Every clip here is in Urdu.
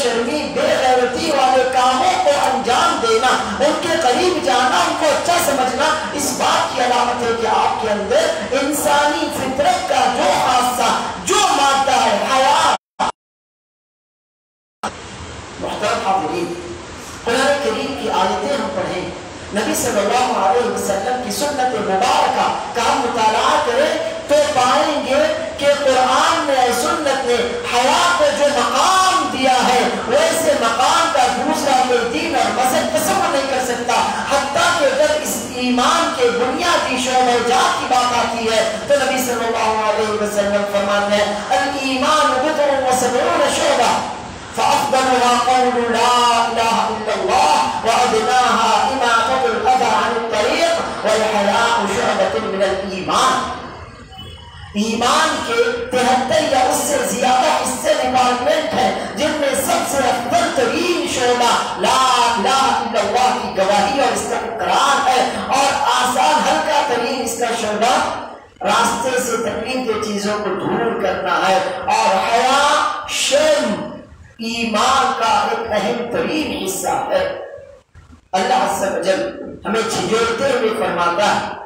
شرمی بے غیرتی والے کاموں کو انجام دینا، ان کے قریب جانا، ان کو اچھا سمجھنا، اس بات کی علامت ہے کہ آپ کے اندر انسانی فطرت کا جو خاصہ، جو مادہ ہے، حیا۔ محترم حاضرین، قرآن کریم کی آیتیں ہم پڑھیں، نبی صلی اللہ علیہ وسلم کی سنت مبارکہ کا ہم مطالعہ کریں تو پائیں گے کہ قرآن نے، سنت نے حیا کو جو مقام دیا ہے ویسے مقام کا دوسرا کوئی دین اور مذہب تصور نہیں کر سکتا۔ حتیٰ کہ جب اس ایمان کے بنیادی شعبہ جات کی بات آتی ہے تو نبی صلی اللہ علیہ وسلم فرماتے ہیں الایمان بضع وسبعون شعبہ فأفضلها قول لا إله إلا الله وأدناها إماطة الأذى عن الطريق والحياء شعبة من الإيمان۔ ایمان کے 73 یا اس سے زیادہ حصے ڈپارٹمنٹ ہیں جن میں سب سے افضل ترین شعبہ لا الہ الا اللہ کی گواہی اور اس کا اقرار ہے، اور آسان ہلکا ترین اس کا شعبہ راستے سے تکلیف دہ چیزوں کو دور کرنا ہے، اور حیا شرم ایمان کا ایک اہم ترین حصہ ہے۔ اللہ عز و جل ہمیں جھنجھوڑتے ہوئے فرماتا ہے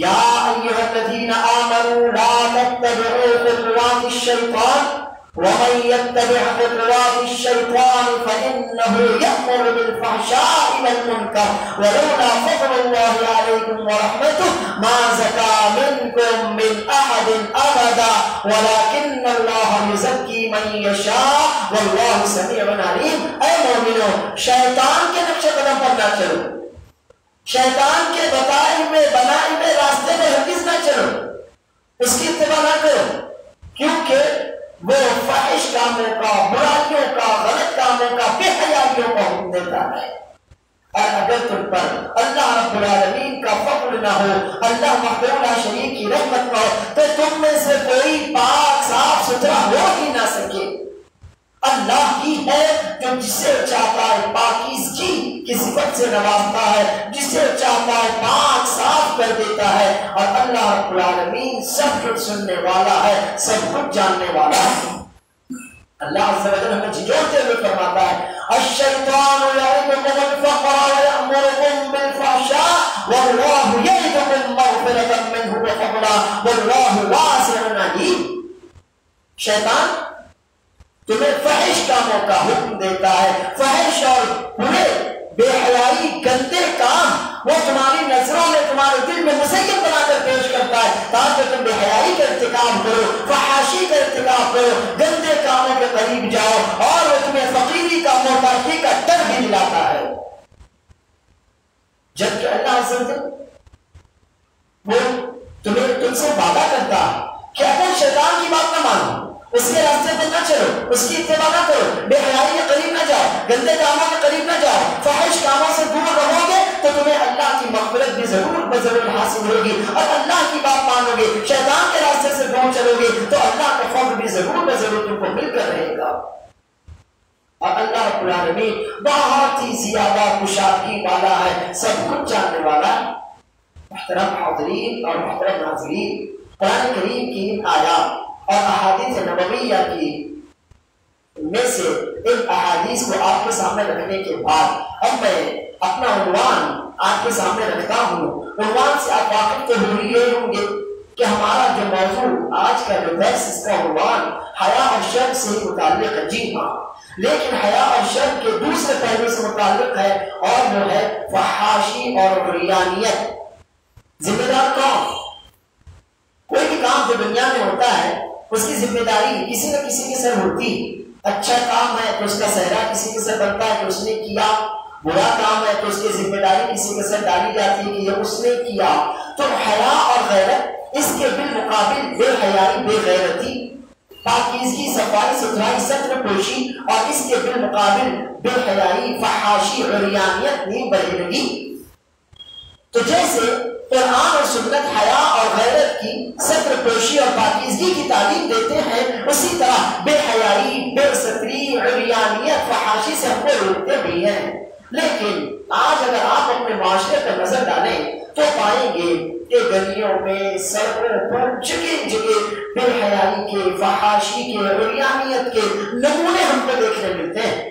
یا ایھا الذین آمنوا لا تتبعوا خطوات الشیطان ومن يتبع خطوات الشيطان فإنه يأمر بالفحشاء والمنكر ولولا فضل الله عليكم ورحمته ما زكى منكم من أحد أبدا ولكن الله يزكي من يشاء والله سميع عليم۔ اے مومنو، شیطان کے نقش قدم پر نہ چلو، شیطان کے بتائے ہوئے بنائے ہوئے راستے میں ہرگز نہ چلو، اس کی اتباع نہ کرو، کیونکہ وہ فحش کاموں کا، برائیوں کا، غلط کاموں کا، بے حیائیوں کا حکم دیتا ہے۔ اور اگر تم پر اللہ رب العالمین کا فضل نہ ہو، اللہ وحدہ لا شریک کی رحمت نہ ہو، تو تم میں سے کوئی پاک صاف ستھرا ہو ہی نہ سکے۔ اللہ ہی ہے جو جسے چاہتا ہے پاکیزگی کی صفت سے نوازتا ہے، جسے چاہتا ہے پاک صاف کر دیتا ہے، اور اللہ رب العالمین سب کچھ سننے والا ہے، سب کچھ جاننے والا ہے۔ اللہ عز و جل ہمیں جھنجھوڑتے ہوئے فرماتا ہے الشیطان یعدکم الفقر ویأمرکم بالفحشاء واللہ یعدکم مغفرۃ منہ وفضلا واللہ واسع علیم۔ شیطان تمہیں فحش کاموں کا حکم دیتا ہے، فحش اور برے بے حیائی گندے کام وہ تمہاری نظروں میں، تمہارے دل میں مزین بنا کر پیش کرتا ہے تاکہ تم بے حیائی کا ارتکاب کرو، فحاشی کا ارتکاب کرو، گندے کاموں کے قریب جاؤ، اور وہ تمہیں فقیری کا، محتاجی کا ڈر بھی دلاتا ہے۔ جبکہ اللہ عز و جل وہ تم سے وعدہ کرتا ہے کہ اگر شیطان کی بات نہ مانو، اس کے راستے پہ نہ چلو، اس کی اتباع نہ کرو، بے حیائی کے قریب نہ جاؤ، گندے کاموں کے قریب نہ جاؤ، فحش کاموں سے دور رہو گے تو تمہیں اللہ کی مغفرت بھی ضرور بضرور حاصل ہوگی، اور اللہ کی بات مانو گے، شیطان کے راستے سے دور چلو گے تو اللہ کا فضل بھی ضرور بضرور تم کو مل کر رہے گا۔ اور اللہ رب العالمین بہت ہی زیادہ کشادگی والا ہے، سب کچھ جاننے والا ہے۔ محترم حاضرین اور محترم ناظرین، قرآن کریم کی ان آیات اور احادیث نبویہ کی میں سے ان احادیث کو آپ کے سامنے رکھنے کے بعد اب میں اپنا عنوان آپ کے سامنے رکھتا ہوں۔ عنوان سے آپ واقف تو ہوئے ہوں گے کہ ہمارا جو موضوع آج کا جو درس، اس کا عنوان حیا اور شرم سے متعلق ہے۔ جی ہاں، لیکن حیا اور شرم کے دوسرے پہلو سے متعلق ہے، اور جو ہے فحاشی اور عریانیت۔ ذمہ دار کون؟ کوئی بھی کام جو دنیا میں ہوتا ہے اس کی ذمہ داری کسی نہ کسی کے سر ہوتی۔ اچھا کام ہے تو اس کا صحرا کسی کے سر بنتا ہے کہ اس نے کیا، برا کام ہے تو اس کی ذمہ داری کسی کے سر ڈالی جاتی ہے کہ یہ اس نے کیا۔ تو حیا اور غیرت، اس کے بالمقابل بے حیائی، بے غیرتی، پاکیزگی، صفائی ستھرائی، ستر پوشی، اور اس کے بالمقابل بے حیائی، فحاشی، عریانیت، نیم بہیرگی۔ تو جیسے قرآن اور سنت حیا اور غیرت کی، ستر پوشی اور پاکیزگی کی تعلیم دیتے ہیں، اسی طرح بے حیائی، بے ستری، عریانیت، فحاشی سے ہم کو روکتے بھی ہیں۔ لیکن آج اگر آپ اپنے معاشرے پر نظر ڈالیں تو پائیں گے کہ گلیوں میں سڑکوں پر جگہ جگہ بے حیائی کے، فحاشی کے، عریانیت کے نمونے ہم کو دیکھنے ملتے ہیں.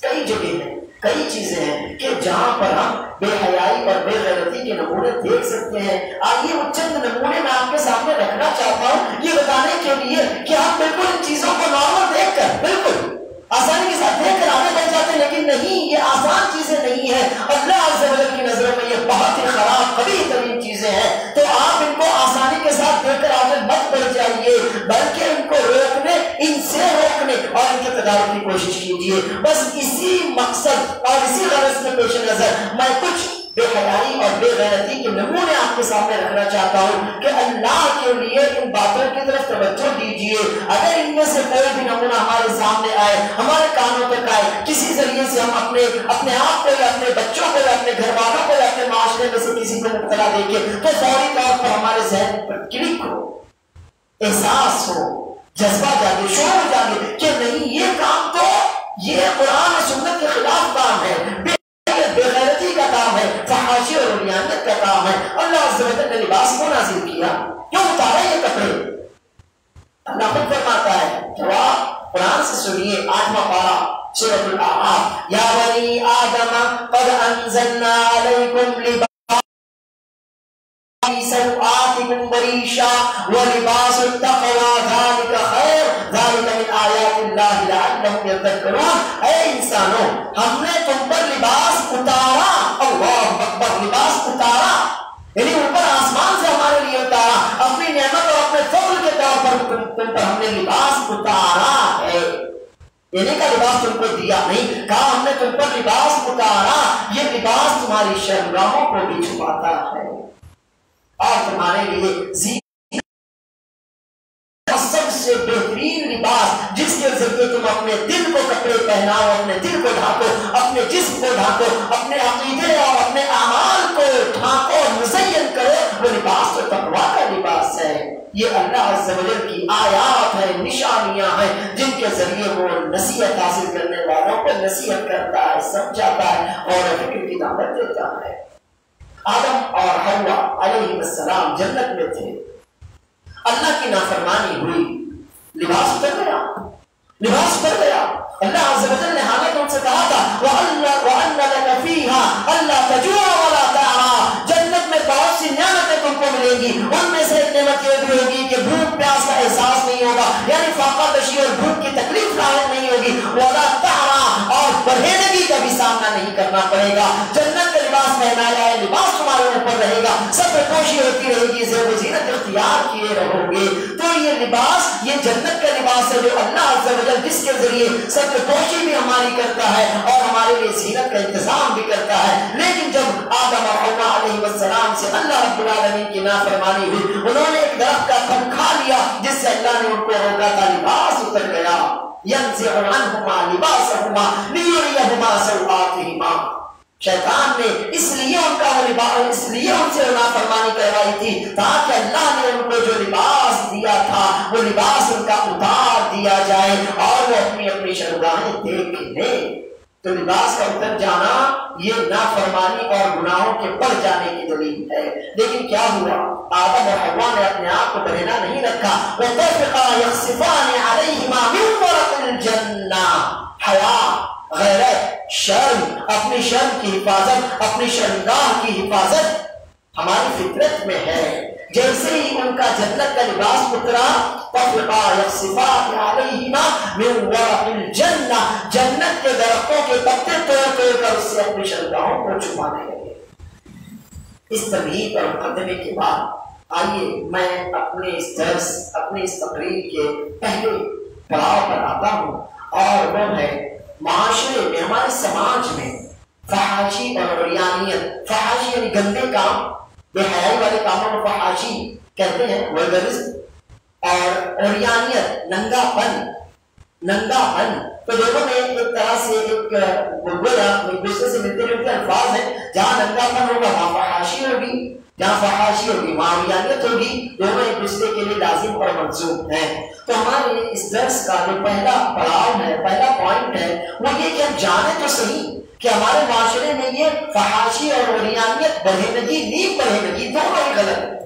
کئی جگہ ہیں، کئی چیزیں ہیں کہ جہاں پر ہم بے حیائی اور بے غیرتی کے نمونے دیکھ سکتے ہیں. آئیے وہ چند نمونے میں آپ کے سامنے رکھنا چاہتا ہوں یہ بتانے کے لیے کہ آپ بالکل ان چیزوں کو نارمل دیکھ کر بالکل آسانی کے ساتھ دیکھ کر آگے بڑھ جاتے ہیں، لیکن نہیں، یہ آسان چیزیں نہیں ہیں. اللہ عز و جل کی نظروں میں یہ بہت ہی خراب قبیح ترین چیزیں ہیں. تو آپ ان کو آسانی کے ساتھ دیکھ کر آگے مت بڑھ جائیے، بلکہ ان کو روکنے، ان سے روکنے اور ان کے تدارک کی کوشش کیجیے. بس اسی مقصد اور اسی غرض کے پیش نظر میں کچھ بے حیائی اور بے غیرتی کے نمونے آپ کے سامنے رکھنا چاہتا ہوں کہ اللہ کے لیے ان باتوں کی طرف توجہ دیجیے. اگر ان میں سے کوئی بھی نمونہ ہمارے سامنے آئے، ہمارے کانوں تک آئے، کسی ذریعے سے ہم اپنے آپ کو یا اپنے بچوں کو یا اپنے گھر والوں کو یا اپنے معاشرے میں سے کسی کو مبتلا دیکھے، تو فوری طور پر ہمارے ذہن پر کلک ہو، احساس ہو، جذبہ جاگے، شعور جاگے کہ نہیں، یہ کام تو یہ قرآن و سنت کے خلاف کام ہے، بے غیرتی کا کام ہے، فحاشی اور عریانیت کا کام ہے. اللہ عز و جل نے لباس کو نازل کیا، کیوں اتارا یہ کپڑے؟ اللہ خود فرماتا ہے، جواب قرآن سے سنیے. 8واں پارہ سورۃ الاعراف، یا بنی آدم قد انزلنا علیکم لباس سوآتکم وريشا ولباس التقوى ذلك خیر ذلك من آیات اللہ لعلهم یذکرون. اے انسانوں، ہم نے تم پر لباس اتارا، اللہ اکبر، لباس اتارا، یعنی اوپر آسمان سے ہمارے لیے اتارا، اپنی نعمت اور اپنے فضل کے طور پر تم پر ہم نے لباس اتارا ہے. یعنی کا لباس تم کو دیا نہیں، کہا ہم نے تم پر لباس اتارا. یہ لباس تمہاری شرمگاہوں کو بھی چھپاتا ہے اور تمہارے لیے سب سے بہترین لباس جس کے ذریعے تم اپنے دل کو کپڑے پہناؤ، اپنے دل کو ڈھانکو، اپنے جسم کو ڈھانکو، اپنے عقیدے اور اپنے اعمال کو ڈھانکو، مزین کرو، وہ لباس تو تقویٰ کا لباس ہے. یہ اللہ عز و جل کی آیات ہیں، نشانیاں ہیں جن کے ذریعے وہ نصیحت حاصل کرنے والوں کو نصیحت کرتا ہے، سمجھاتا ہے اور فکر کی دعوت دیتا ہے. آدم اور حوا علیہ السلام جنت میں تھے، اللہ کی نافرمانی ہوئی، لباس اتر گیا، لباس اتر گیا. اللہ عز و جل نے حالت ان سے کہا تھا وَأَنَّ لَكَ فِيهَا أَلَّا تَجُوعَ وَلَا تَعْرَىٰ. جنت میں بہت سی نعمتیں تم کو ملیں گی، ان میں سے ایک نعمت یہ بھی ہوگی کہ بھوک پیاس کا احساس نہیں ہوگا، یعنی فاقہ کشی اور بھوک کی تکلیف لاحق نہیں ہوگی. وَلَا تَعْرَىٰ، اور بڑھیدگی کا بھی سامنا نہیں کرنا پڑے گا. جنت کا لباس پہنایا ہے، لباس تمہارے اوپر رہے گا، سب پوشی ہوتی رہے گی، زیب و زینت اختیار کیے رہو گے. تو یہ لباس، یہ جنت کا لباس ہے جو اللہ عز و جل جس کے ذریعے سب پوشی بھی ہماری کرتا ہے اور ہمارے لیے زینت کا انتظام بھی کرتا ہے. لیکن جب آدم اور حوا علیہ السلام سے اللہ رب العالمین کی نافرمانی ہوئی، انہوں نے ایک درخت کا پھل کھا لیا جس سے اللہ نے ان کو روکا تھا، لباس اتر گیا. ينزع عنهما لباسهما ليريهما سوآتهما. شیطان نے اس لیے ان کا وہ لباس، اس لیے ان سے نافرمانی کروائی تھی تاکہ اللہ نے ان کو جو لباس دیا تھا وہ لباس ان کا اتار دیا جائے اور وہ اپنی اپنی شرمگاہیں دیکھ لیں. تو لباس کا اتر جانا یہ نافرمانی اور گناہوں کے بڑھ جانے کی دلیل ہے. لیکن کیا ہوا؟ آدم اور حوا نے اپنے آپ کو بہنا نہیں رکھا. وَطَفِقَا يَخْصِفَانِ عَلَيْهِمَا مِنْ وَرَقِ الْجَنَّةِ. حیا، غیرت، شرم، اپنی شرم کی حفاظت، اپنی شرمگاہ کی حفاظت ہماری فطرت میں ہے. جیسے ہی ان کا جنت کا لباس اترا، طَفِقَا يَخْصِفَانِ عَلَيْهِمَا مِنْ وَرَقِ الْجَنَّةِ، جنت کے درختوں کے پتے توڑ توڑ کر اس سے اپنی شرمگاہوں کو چھپانے لگے. اس تمہید اور مقدمے کے بعد آئیے میں اپنے اس درس، اپنے اس تقریر کے پہلے پڑاؤ پر آتا ہوں، اور وہ ہے معاشرے میں، ہمارے سماج میں فحاشی اور عریانیت. فحاشی یعنی گندے کام، بے حیائی والے کاموں کو فحاشی کہتے ہیں، ولگرزم، اور عریانیت ننگا پن. ننگا پن تو دونوں میں ایک طرح سے ایک دوسرے سے ملتے جلتے الفاظ ہیں. جہاں ننگا پن ہوگا وہاں فحاشی ہوگی، جہاں فحاشی ہوگی وہاں عریانیت ہوگی. دونوں ایک دوسرے کے لیے لازم اور منسوب ہیں. تو ہمارے اس درس کا جو پہلا پڑاؤ ہے، پہلا پوائنٹ ہے، وہ یہ کہ ہم جانیں تو صحیح کہ ہمارے معاشرے میں یہ فحاشی اور عریانیت، برہنگی، نیک برہنگی دونوں ہی غلط ہے،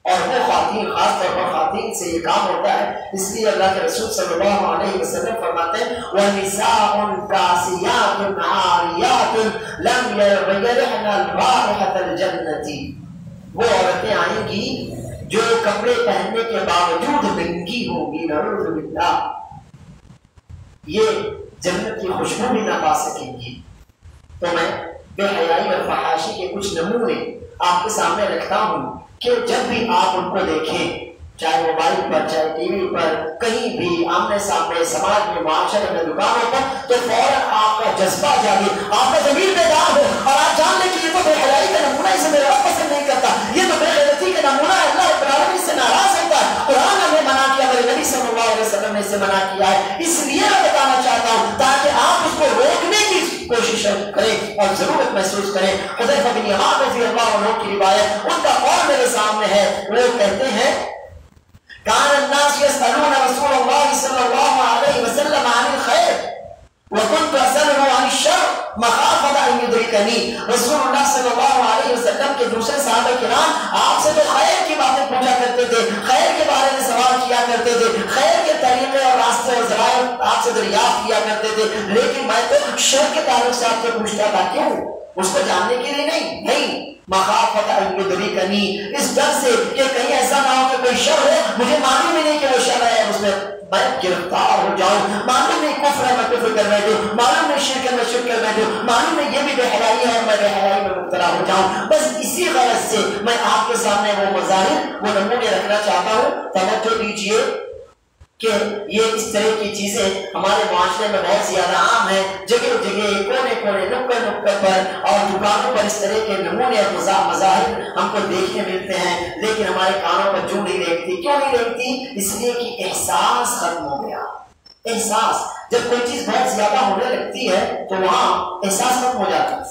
اور وہ خواتین، خاص طور پر خواتین سے یہ کام ہوتا ہے۔ اس لیے اللہ کے رسول صلی اللہ علیہ وسلم فرماتے ہیں وَنِسَاءٌ كَاسِيَاتٌ عَارِيَاتٌ لَمْ يَرِحْنَ رَائِحَةَ الْجَنَّةِ، وہ عورتیں آئیں گی جو کپڑے پہننے کے باوجود ننگی ہوں گی، نعوذ باللہ، یہ جنت کی خوشبو بھی نہ پا سکیں گی۔ تو میں بے حیائی اور فحاشی کے کچھ نمونے آپ کے سامنے رکھتا ہوں کہ جب بھی آپ ان کو دیکھیں، چاہے موبائل پر، چاہے ٹی وی پر، کہیں بھی آمنے سامنے، سماج میں، معاشرے میں، دکانوں پر، تو فوراً آپ کا جذبہ جاگے، آپ کا ضمیر بیدار ہو اور آپ جان لیں کہ یہ تو بے حیائی کا نمونہ ہے، اسے میرا رب پسند نہیں کرتا، یہ تو بے غیرتی کا نمونہ ہے، اللہ رب العالمین سے ناراض ہوتا ہے۔ قرآن نے ہمیں منع کیا، میرے نبی صلی اللہ علیہ وسلم نے اسے منع کیا ہے، اس لیے میں بتانا چاہتا ہوں تاکہ آپ اس کو روکنے کی کوشش کریں اور ضرورت محسوس کریں۔ حذیفہ بن یمان رضی اللہ عنہ کی روایت، ان کا قول میرے سامنے ہے، وہ کہتے ہیں كان الناس يسألون رسول الله صلى الله عليه وسلم عن الخير وكنت أسأله عن الشر مخافة أن يدركني۔ رسول اللہ صلی اللہ علیہ وسلم کے دوسرے صحابہ کرام آپ سے تو خیر کی باتیں پوچھا کرتے تھے، خیر کے بارے میں سوال کیا کرتے تھے، خیر کے طریقے اور راستے اور ذرائع آپ سے دریافت کیا کرتے تھے، لیکن میں تو شر کے تعلق سے آپ سے پوچھتا تھا، کیوں؟ اس کو جاننے کے لیے نہیں، مخافت ان یدرکنی، اس ڈر سے کہ کہیں ایسا نہ ہو کہ کوئی شر ہے، مجھے معلوم ہی نہیں کہ وہ شر ہے، اس میں میں گرفتار ہو جاؤں، معلوم نہیں کفر ہے میں کفر کر بیٹھوں، معلوم نہیں شرک ہے میں شرک کر بیٹھوں، معلوم نہیں یہ بھی بے حیائی ہے میں بے حیائی میں مبتلا ہو جاؤں۔ بس اسی غرض سے میں آپ کے سامنے وہ مظاہر، وہ نمونے رکھنا چاہتا ہوں۔ توجہ دیجیے کہ یہ اس طرح کی چیزیں ہمارے معاشرے میں بہت زیادہ عام ہیں، جگہ جگہ، کونے کونے، نکڑ نکڑ پر اور دکانوں پر اس طرح کے نمونے اور مظاہر ہم کو دیکھنے ملتے ہیں، لیکن ہمارے کانوں پر جوں نہیں ریگتی۔ کیوں نہیں ریگتی؟ اس لیے کہ احساس ختم ہو گیا۔ احساس، جب کوئی چیز بہت زیادہ ہونے لگتی ہے تو وہاں احساس ختم ہو جاتا ہے۔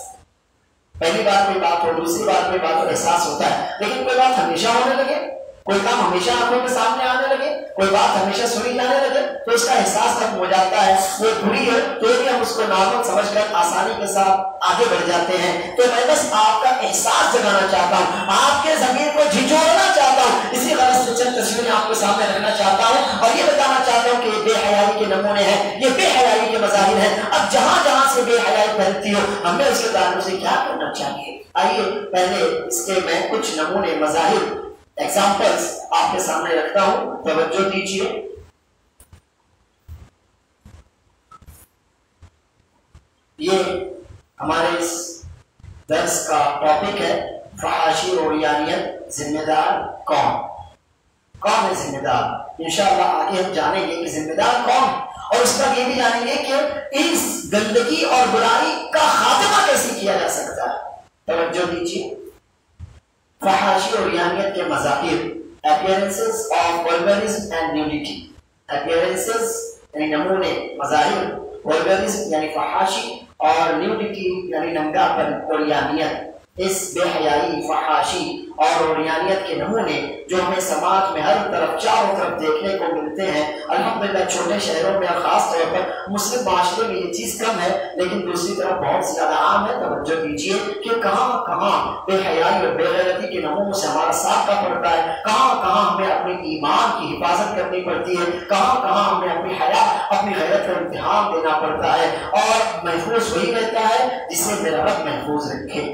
پہلی بار کوئی بات ہو، دوسری بار کوئی بات ہو، احساس ہوتا ہے، لیکن کوئی بات ہمیشہ ہونے لگے، کوئی کام ہمیشہ آنکھوں کے سامنے آنے لگے، کوئی بات ہمیشہ سنی جانے لگے تو اس کا احساس ختم ہو جاتا ہے۔ وہ بری ہے تو بھی ہم اس کو نارمل سمجھ کر آسانی کے ساتھ آگے بڑھ جاتے ہیں۔ تو میں بس آپ کا احساس جگانا چاہتا ہوں، آپ کے ضمیر کو جھنجھوڑنا چاہتا ہوں، اسی غرض سے چند تصویریں آپ کے سامنے رکھنا چاہتا ہوں اور یہ بتانا چاہتا ہوں کہ یہ بے حیائی کے نمونے ہیں، یہ بے حیائی کے مظاہر ہیں۔ اب جہاں جہاں سے بے حیائی پھیلتی ہو ہمیں اس کے تعلق سے کیا کرنا چاہیے؟ آئیے پہلے اس کے میں کچھ نمونے، مظاہر، ایگزامپلز آپ کے سامنے رکھتا ہوں، توجہ دیجیے۔ یہ ہمارے اس درس کا ٹاپک ہے فحاشی اور عریانیت، ذمہ دار کون ہے ذمہ دار؟ انشاءاللہ آگے ہم جانیں گے کہ ذمہ دار کون، اور اس پر یہ بھی جانیں گے کہ اس گندگی اور برائی کا خاتمہ کیسے کیا جا سکتا ہے۔ توجہ دیجیے، فحاشی اور عریانیت کے مظاہر، appearances of vulgarism and nudity۔ appearances یعنی نمونے، مظاہر، vulgarism یعنی فحاشی اور nudity یعنی ننگاپن اور عریانیت۔ اس بے حیائی، فحاشی اور عریانیت کے نمونے جو ہمیں سماج میں ہر طرف، چاروں طرف دیکھنے کو ملتے ہیں۔ الحمدللہ چھوٹے شہروں میں اور خاص طور پر مسلم معاشرے میں یہ چیز کم ہے، لیکن دوسری طرف بہت زیادہ عام ہے۔ توجہ دیجیے کہ کہاں کہاں بے حیائی اور بے غیرتی کے نمونوں سے ہمارا سابقہ پڑتا ہے، کہاں کہاں ہمیں اپنے ایمان کی حفاظت کرنی پڑتی ہے، کہاں کہاں ہمیں اپنی حیا، اپنی غیرت کا امتحان دینا پڑتا ہے، اور محفوظ وہی رہتا ہے جسے میرا رب محفوظ رکھے۔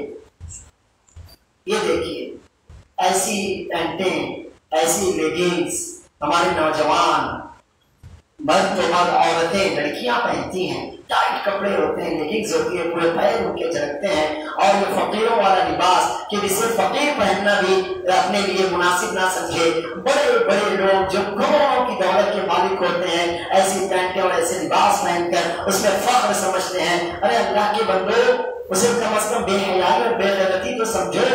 یہ دیکھیے، ایسی پینٹیں، ایسی لیگنگز ہمارے نوجوان مرد و مرد، عورتیں، لڑکیاں پہنتی ہیں، ٹائٹ کپڑے ہوتے ہیں، لیگنگز ہوتی ہے، پورے پیر ان کے جھلکتے ہیں، اور یہ فقیروں والا لباس کہ جسے فقیر پہننا بھی اپنے لیے مناسب نہ سمجھے۔ بڑے بڑے لوگ جو کروڑوں کی دولت کے مالک ہوتے ہیں ایسی پینٹیں اور ایسے لباس پہن کر اس میں فخر سمجھتے ہیں۔ ارے اللہ کے بندو، اسے کم از کم بے حیائی اور بے غیرتی تو سمجھو۔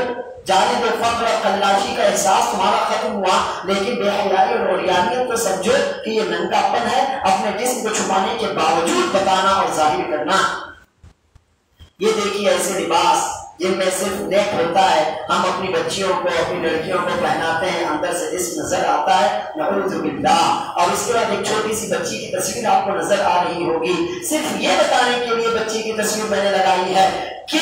جانب فخر اور خلاشی کا احساس تمہارا ختم ہوا، لیکن بے حیائی اور عریانیت تو سمجھو کہ یہ ننگا پن ہے، اپنے جسم کو چھپانے کے باوجود بتانا اور ظاہر کرنا۔ یہ دیکھیے ایسے لباس جن میں صرف نیک ہوتا ہے ہم اپنی بچیوں کو اپنی لڑکیوں کو پہناتے ہیں، اندر سے جسم نظر آتا ہے، نعوذ باللہ۔ اور اس کے بعد ایک چھوٹی سی بچی کی تصویر آپ کو نظر آ رہی ہوگی، صرف یہ بتانے کے لیے بچی کی تصویر میں نے لگائی ہے کہ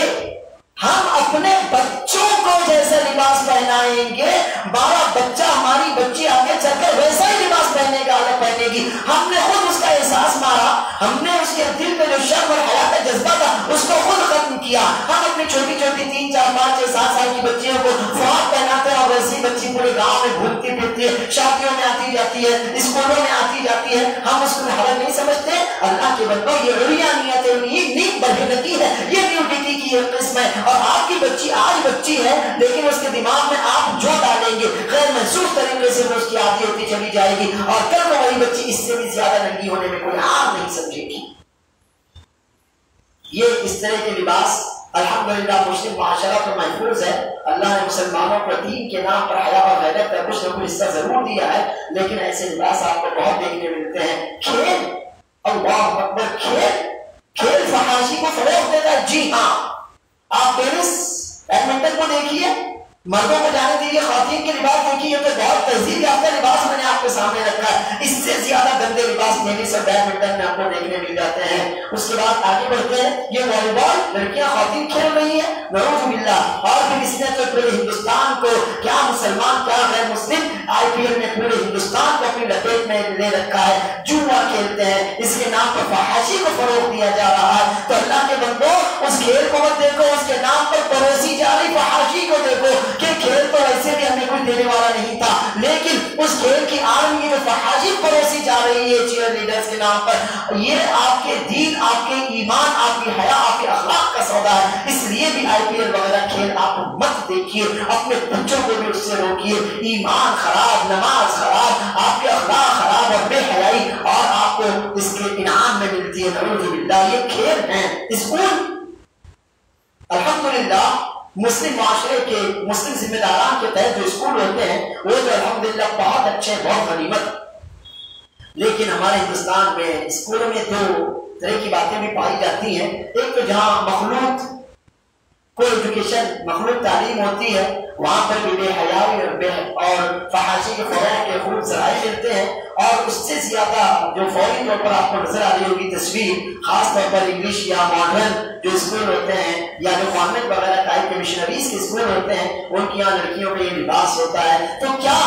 ہم اپنے بچوں کو جیسا لباس پہنائیں گے، ہمارا بچہ ہماری بچی آگے چل کر ویسا ہی لباس پہنے گا، الگ پہنے گی۔ ہم نے خود اس کا احساس مارا، ہم نے اس کے دل میں جو شرم اور حیا کا جذبہ تھا اس کو خود ختم کیا۔ ہم اپنی چھوٹی چھوٹی 3 4 5 6 7 سال کی بچیوں کو فراق پہناتے ہیں اور ویسی بچی پورے گاؤں میں گھومتی پھرتی ہے، شادیوں میں آتی جاتی ہے، اسکولوں میں آتی جاتی ہے، ہم اس کو حرام نہیں سمجھتے؟ اللہ کے بندو، یہ عریانیت ہے، یہ نیک برہنگی ہے، یہ نیوڈیٹی کی ایک قسم ہے۔ اور آپ کی بچی آج بچی ہے لیکن اس کے دماغ میں آپ جو ڈالیں گے غیر محسوس طریقے سے وہ اس کی عادی ہوتی چلی جائے گی، اور کل کو وہی بچی اس سے بھی زیادہ ننگی ہونے میں کوئی عام نہیں سمجھے گی۔ یہ اس طرح کے لباس الحمدللہ مسلم معاشرہ تو محفوظ ہے، اللہ نے مسلمانوں کو دین کے نام پر حیا اور غیرت کا کچھ نہ کچھ حصہ ضرور دیا ہے، لیکن ایسے لباس آپ کو بہت دیکھنے ملتے ہیں۔ کھیل، اللہ اکبر، کھیل فحاشی کو فروغ دیتا ہے۔ جی ہاں، آپ ٹینس بیڈمنٹن کو دیکھیے، مردوں کو جانے دیجیے، خواتین کے لباس دیکھیے، تو بہت تہذیب یافتہ لباس میں نے آپ کے سامنے رکھا ہے۔ اس سے زیادہ گندے لباس ٹینس اور بیڈمنٹن میں آپ کو دیکھنے مل جاتے ہیں۔ اس کے بعد آگے بڑھتے ہیں، یہ والی بال لڑکیاں خواتین کھیل رہی ہیں، نعوذ باللہ۔ اور پھر اس نے تو پورے ہندوستان کو، کیا مسلمان کیا غیر مسلم، IPL میں پورے ہندوستان کو اپنی لپیٹ میں لے رکھا ہے۔ جوا کھیلتے ہیں، اس کے نام پر فحاشی کو فروغ دیا جا رہا ہے۔ تو اللہ کے بندو، اس کھیل کو مت دیکھو، اس کے نام پر پروسی جا رہی فحاشی کو دیکھو کہ کھیل تو ایسے بھی ہمیں کوئی دینے والا نہیں تھا، لیکن اس کھیل کی آڑ میں جو فحاشی پروسی جا رہی ہے چیئر لیڈرز کے نام پر، یہ آپ کے دین، آپ کے ایمان، آپ کی حیا، آپ کے اخلاق کا سودا ہے۔ اس لیے بھی IPL وغیرہ کھیل آپ مت دیکھیے، اپنے بچوں کو بھی اس سے روکیے۔ ایمان خراب، نماز خراب، آپ کے اخلاق خراب اور بے حیائی، اور آپ کو اس کے انعام میں ملتی ہے، نعوذ باللہ۔ یہ کھیل ہیں۔ اسکول الحمدللہ مسلم معاشرے کے مسلم ذمہ داران کے تحت جو اسکول ہوتے ہیں وہ تو الحمدللہ بہت اچھے، بہت غنیمت۔ لیکن ہمارے ہندوستان میں اسکولوں میں دو طرح کی باتیں بھی پائی جاتی ہیں۔ ایک تو جہاں مخلوط کو ایجوکیشن، مخلوط تعلیم ہوتی ہے، وہاں پر بھی بے حیائی اور فحاشی کے فروغ کے خوب ذرائع ملتے ہیں۔ اور اس سے زیادہ جو فوری طور پر آپ کو نظر آ رہی ہوگی تصویر، خاص طور پر انگلش یا ماڈرن جو اسکول ہوتے ہیں یا جو کانوینٹ وغیرہ ٹائپ کے مشنریز کے اسکول ہوتے ہیں، ان کی یہاں لڑکیوں کا یہ لباس ہوتا ہے۔ تو کیا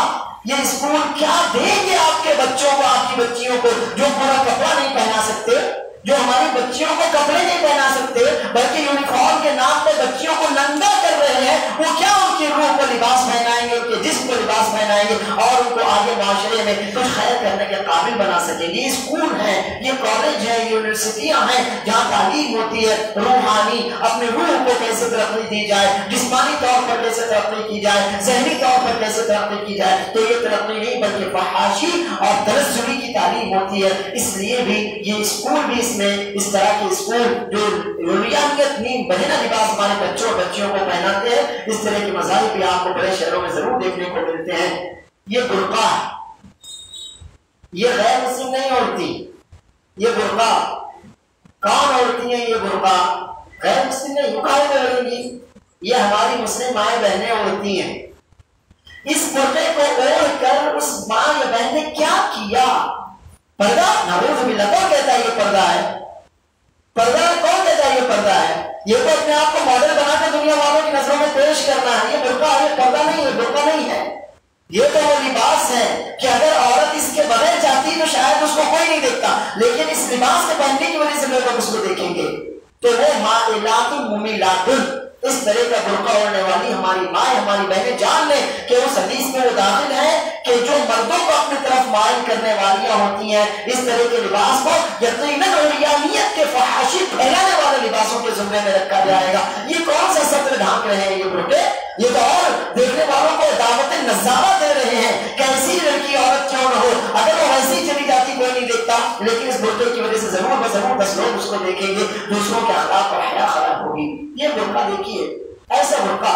یہ اسکول کیا دیں گے آپ کے بچوں کو، آپ کی بچیوں کو، جو پورا کپڑا نہیں پہنا سکتے، جو ہماری بچیوں کو کپڑے نہیں پہنا سکتے بلکہ یونیفارم کے نام پہ بچیوں کو ننگا کر رہے ہیں، وہ کیا ان کی روح کو لباس پہنائیں گے، ان کے جسم کو لباس پہنائیں گے اور ان کو آگے معاشرے میں کچھ خیر کرنے کے قابل بنا سکیں گے؟ یہ اسکول ہیں، یہ کالج ہیں، یونیورسٹیاں ہیں جہاں تعلیم ہوتی ہے روحانی، اپنے روح کو کیسے ترقی دی جائے، جسمانی طور پر کیسے ترقی کی جائے، ذہنی طور پر کیسے ترقی کی جائے۔ تو یہ ترقی نہیں بلکہ فحاشی اور تنزلی کی تعلیم ہوتی ہے۔ اس لیے بھی یہ اسکول بھی میں اس طرح کے اسکول جو رویانیت نیم بہنا لباس ہمارے بچوں اور بچیوں کو پہناتے ہیں، اس طرح کے مذاہب بھی آپ کو بڑے شہروں میں ضرور دیکھنے کو ملتے ہیں۔ یہ برقع ہے، یہ غیر مسلم نہیں عورتی، یہ برقع کون عورتی ہیں؟ یہ برقع غیر مسلم نہیں، مقابلے میں لگیں گی، یہ ہماری مسلم مائیں بہنیں عورتی ہیں۔ اس برقعے کو اوڑھ کر اس ماں یا بہن نے کیا کیا؟ پردہ، نعوذ باللہ۔ کون کہتا ہے یہ پردہ ہے؟ پردہ کون کہتا ہے یہ پردہ ہے؟ یہ تو اپنے آپ کو ماڈل بنا کے دنیا والوں کی نظروں میں پیش کرنا ہے۔ یہ برقع ہے، پردہ نہیں ہے، برقع نہیں ہے۔ یہ تو وہ لباس ہے کہ اگر عورت اس کے بغیر جاتی تو شاید اس کو کوئی نہیں دیکھتا، لیکن اس لباس کے پہننے کی وجہ سے لوگ اس کو دیکھیں گے۔ تو وہ مائلات ممیلات، اس طرح کا برقع اوڑھنے والی ہماری مائیں، ہماری بہنیں جان لیں کہ اس حدیث میں وہ داخل ہے کہ جو مردوں کو اپنی طرف مائل کرنے والیاں ہوتی ہیں، اس طرح کے لباس کو یقیناً عریانیت کے فحاشی پھیلانے والے لباسوں کے زمرے میں رکھا جائے گا۔ یہ کون سا سطر ڈھانک رہے ہیں یہ برقعے؟ یہ تو اور دیکھنے والوں کو دعوت نظارہ دے رہے ہیں، کیسی لڑکی عورت کیوں نہ ہو، اگر وہ ویسی چلی جاتی کوئی نہیں دیکھتا، لیکن اس برقعے کی وجہ سے ضرور ضرور 10 لوگ اس کو دیکھیں گے، دوسروں کے اخلاق اور حیا خراب ہوگی۔ یہ برقع دیکھیے، ایسا برقع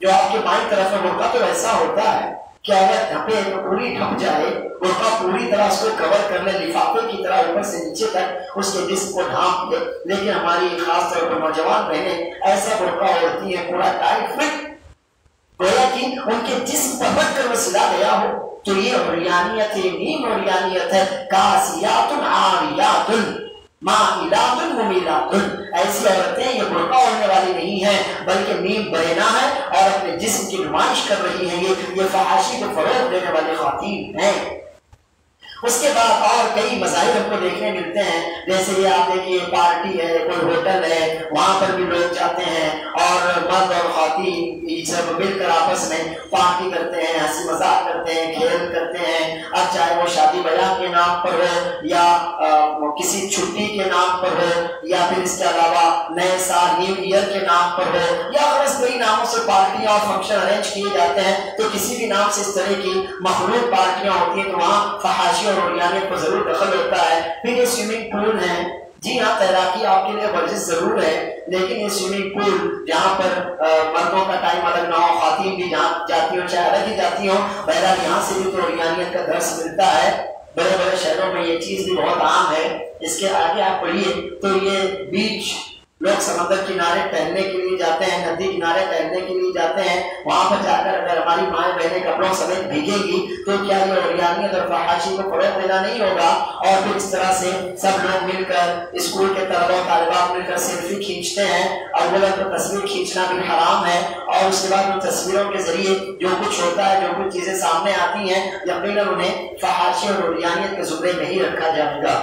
جو آپ کے بائیں طرف ہے، برقع تو ایسا ہوتا ہے کہ اگر ڈھپے تو پوری ڈھپ جائے، برقع پوری طرح اس کو کور کر لے، لفافے کی طرح اوپر سے نیچے تک اس کے جسم کو ڈھانپ دے. لیکن ہماری خاص طور پر نوجوان بہنیں ایسا برقع اوڑھتی ہیں پورا ٹائٹ فٹ، گویا کہ ان کے جسم پر بٹ کر وہ سلا گیا ہو. تو یہ عریانیت ہے، نیم عریانیت ہے. کاسیات عاریات مائلات ممیلات. ایسی عورتیں یہ برقع اوڑھنے والی نہیں ہیں بلکہ نیم برینا ہے اور اپنے جسم کی نمائش کر رہی ہیں. یہ فحاشی کو فروغ دینے والی خواتین ہیں. اس کے بعد اور کئی مظاہر ہم کو دیکھنے ملتے ہیں، جیسے یہ آپ دیکھیے پارٹی ہے، کوئی ہوٹل ہے، وہاں پر بھی لوگ جاتے ہیں اور مرد اور خواتین سب مل کر آپس میں پارٹی کرتے ہیں، ہنسی مذاق کرتے ہیں، کھیل کرتے ہیں. اب چاہے وہ شادی بیاہ کے نام پر ہو یا کسی چھٹی کے نام پر ہو یا پھر اس کے علاوہ نئے سال نیو ایئر کے نام پر ہو یا غرض کئی ناموں سے پارٹیاں اور فنکشن ارینج کیے جاتے ہیں. تو کسی بھی نام سے اس طرح کی مخلوط پارٹیاں ہوتی ہیں تو وہاں فحاشی اور عریانیت کو ضرور دخل ہوتا ہے. پھر یہ سوئمنگ پول ہیں، جی ہاں تیراکی آپ کے لیے ورزش ضرور ہے، لیکن یہ سوئمنگ پول جہاں پر مردوں کا ٹائم الگ نہ ہو، خواتین بھی جہاں جاتی ہوں چاہے الگ ہی جاتی ہوں، بہرحال یہاں سے بھی تو عریانیت کا درس ملتا ہے. بڑے بڑے شہروں میں یہ چیز بھی بہت عام ہے. اس کے آگے آپ پڑھیے تو یہ بیچ، لوگ سمندر کنارے ٹہلنے کے لیے جاتے ہیں، ندی کنارے ٹہلنے کے لیے جاتے ہیں. وہاں پر جا کر اگر ہماری مائیں بہنیں کپڑوں سمیت بھیگے گی تو کیا یہ عریانیت اور فحاشی کو فروغ دینا نہیں ہوگا؟ اور پھر اس طرح سے سب لوگ مل کر، اسکول کے طلبہ و طالبات مل کر سیلفی کھینچتے ہیں. اولا تو تصویر کھینچنا بھی حرام ہے، اور اس کے بعد ان تصویروں کے ذریعے جو کچھ ہوتا ہے، جو کچھ چیزیں سامنے آتی ہیں، یقیناً انہیں فحاشی اور عریانیت کے زمرے میں ہی رکھا جائے گا.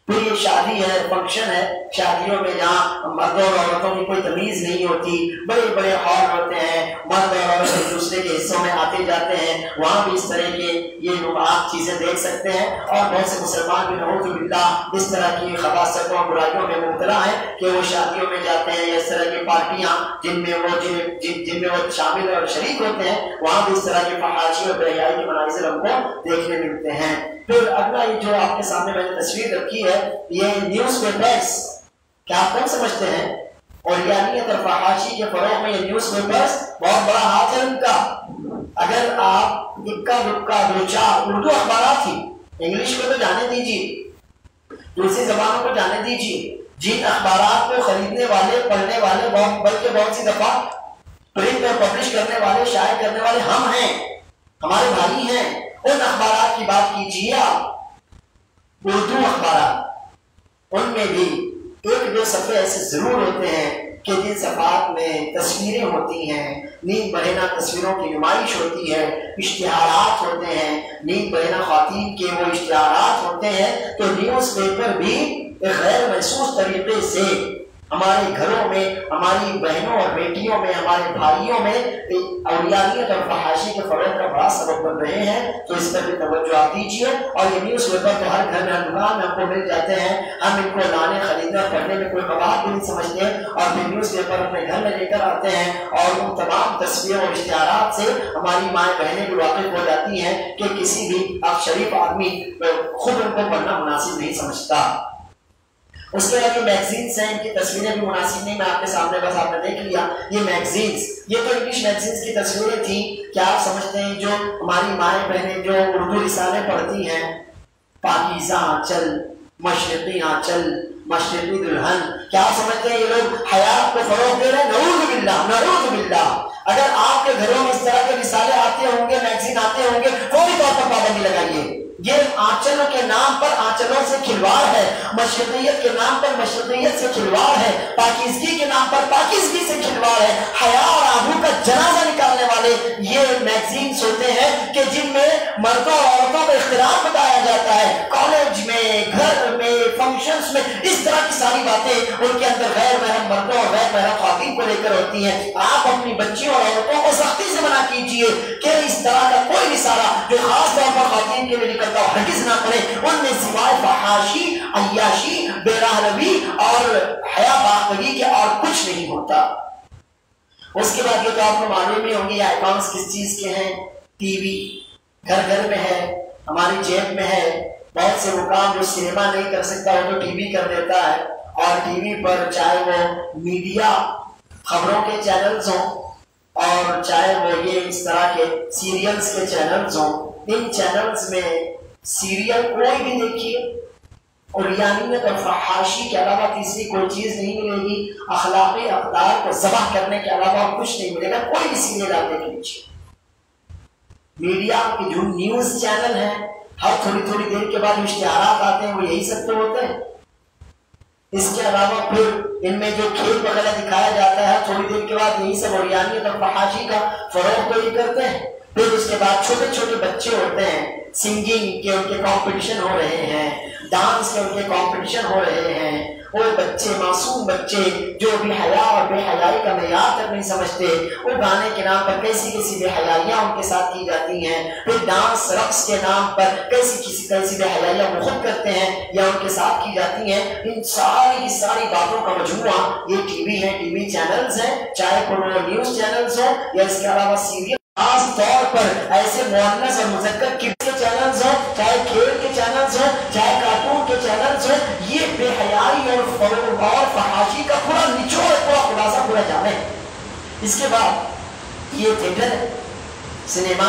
پھر یہ شادی ہے، فنکشن ہے، شادیوں میں جہاں مردوں اور عورتوں کی کوئی تمیز نہیں ہوتی، بڑے بڑے ہال ہوتے ہیں، مرد اور عورت ایک دوسرے کے حصوں میں آتے جاتے ہیں، وہاں بھی اس طرح کے یہ آپ چیزیں دیکھ سکتے ہیں. اور بہت سے مسلمان بھی نعوذ باللہ اس طرح کی خباثتوں اور برائیوں میں مبتلا ہیں کہ وہ شادیوں میں جاتے ہیں یا اس طرح کی پارٹیاں جن میں وہ شامل اور شریک ہوتے ہیں، وہاں بھی اس طرح کی فحاشی اور بے حیائی کے مناظر ہم کو دیکھنے ملتے ہیں. پھر اگلا یہ جو آپ کے سامنے میں نے تصویر رکھی ہے، یہ نیوز پیپرز، کیا آپ کون سمجھتے ہیں؟ اور عریانیت اور فحاشی کے فروغ میں یہ نیوز پیپرز بہت بڑا ہاتھ ہے ان کا. اگر آپ اکا دکا دو چار اردو اخبارات ہی، انگلش کو تو جانے دیجیے، دوسری زبانوں کو جانے دیجیے، جن اخبارات کو خریدنے والے، پڑھنے والے، بلکہ بہت سی دفعہ پرنٹ اور پبلش کرنے والے، شائع کرنے والے ہم ہیں، ہمارے بھائی ہیں، ان اخبارات کی بات کیجیے آپ. اردو اخبارات، ان میں بھی ایک دو صفحے ایسے ضرور ہوتے ہیں کہ جن صفحات میں تصویریں ہوتی ہیں، نیم بہنہ تصویروں کی نمائش ہوتی ہے، اشتہارات ہوتے ہیں، نیم بہنہ خواتین کے وہ اشتہارات ہوتے ہیں. تو نیوز پیپر بھی ایک غیر محسوس طریقے سے ہمارے گھروں میں، ہماری بہنوں اور بیٹیوں میں، ہمارے بھائیوں میں عریانیت اور فحاشی کے فروغ کا بڑا سبب بن رہے ہیں. تو اس پر بھی توجہ آپ دیجیے. اور یہ نیوز پیپر تو ہر گھر میں، ہر دکان میں ہم کو مل جاتے ہیں، ہم ان کو لانے، خریدنے اور پڑھنے میں کوئی قباحت بھی نہیں سمجھتے، اور پھر نیوز پیپر اپنے گھر میں لے کر آتے ہیں اور ان تمام تصویروں اور اشتہارات سے ہماری مائیں بہنیں بھی واقف ہو جاتی ہیں کہ کسی بھی اب شریف آدمی خود ان کو پڑھنا مناسب نہیں سمجھتا. اس کے بعد یہ میگزینس ہیں، ان کی تصویریں بھی مناسب نہیں، میں آپ کے سامنے بس آپ نے دیکھ لیا. یہ میگزینس، یہ تو انگلش میگزینس کی تصویریں تھیں. کیا آپ سمجھتے ہیں جو ہماری مائیں بہنیں جو اردو رسالے پڑھتی ہیں، پاکیزہ آنچل، مشرقی آنچل، مشرقی دلہن، کیا آپ سمجھتے ہیں یہ لوگ حیات کو فروغ دے رہے ہیں؟ نعوذ باللہ، نعوذ باللہ. اگر آپ کے گھروں میں اس طرح کے رسالے آتے ہوں گے، میگزین آتے ہوں گے، فوری طور پر پابندی لگائیے. یہ آنچلوں کے نام پر آنچلوں سے کھلواڑ ہے، مشرقیت کے نام پر مشرقیت سے کھلواڑ ہے، پاکیزگی کے نام پر پاکیزگی سے کھلواڑ ہے. حیا اور آبرو کا جنازہ نکالنے والے یہ میگزینز ہوتے ہیں کہ جن میں مردوں اور عورتوں کا اختلاف بتایا جاتا ہے. کالج میں، گھر میں، فنکشنز میں، اس طرح کی ساری باتیں ان کے اندر غیر محرم مردوں اور غیر محرم خواتین کو لے کر ہوتی ہیں. آپ اپنی بچیوں اور عورتوں کو سختی سے منع کیجیے کہ اس طرح کا کوئی رسالہ جو خاص طور پر خواتین کے لیے نکلتا ہو ہرگز نہ پڑھے. ان میں سوائے فحاشی، عیاشی، بے راہ روی اور حیا باختگی کے اور کچھ نہیں ہوتا. اس کے بعد یہ تو آپ کو معلوم ہی ہوں گے یہ آئیکانس کس چیز کے ہیں. ٹی وی گھر گھر میں ہے، ہماری جیب میں ہے. بہت سے وہ کام جو سنیما نہیں کر سکتا وہ تو ٹی وی کر دیتا ہے. اور ٹی وی پر چاہے وہ میڈیا، خبروں کے چینلز ہوں، اور چاہے وہ یہ اس طرح کے سیریلز کے چینلز ہوں، ان چینلز میں سیریل کوئی بھی دیکھیے اور یعنیت اور فحاشی کے علاوہ تیسری کوئی چیز نہیں ملے گی، اخلاقی اقدار کو ذبح کرنے کے علاوہ کچھ نہیں ملے گا کوئی بھی سیریل آپ دیکھ لیجیے۔ میڈیا کی جو نیوز چینل ہیں، ہر تھوڑی تھوڑی دیر کے بعد اشتہارات آتے ہیں، وہ یہی سب تو ہوتے ہیں۔ اس کے علاوہ پھر ان میں جو کھیل وغیرہ دکھایا جاتا ہے تھوڑی دیر کے بعد یہی سب اوریانیت اور فحاشی کا فروغ تو یہ کرتے ہیں۔ پھر اس کے بعد چھوٹے چھوٹے بچے ہوتے ہیں، سنگنگ کے ان کے کمپٹیشن ہو رہے ہیں، ڈانس کے ان کے کمپٹیشن ہو رہے ہیں، وہ بچے معصوم بچے جو بھی حیا اور بے حیائی کا معیار تک نہیں سمجھتے، وہ گانے کے نام پر کیسی کیسی بے حیائیاں ان کے ساتھ کی جاتی ہیں، پھر ڈانس رقص کے نام پر کیسی بے حیائیاں وہ خود کرتے ہیں یا ان کے ساتھ کی جاتی ہیں۔ ان ساری باتوں کا مجموعہ یہ ٹی وی ہے، ٹی وی چینلز ہیں، چاہے کوئی نیوز چینلز ہوں یا اس کے علاوہ سیریل، خاص طور پر ایسے مؤنث اور مذکر کڈس کے چینلز ہوں، چاہے کھیل کے چینلز ہوں، چاہے کارٹون کے چینلز ہوں، یہ بے حیائی اور فحاشی کا پورا نچوڑ، پورا خلاصہ پورا جانے۔ اس کے بعد یہ تھیٹر ہے، سنیما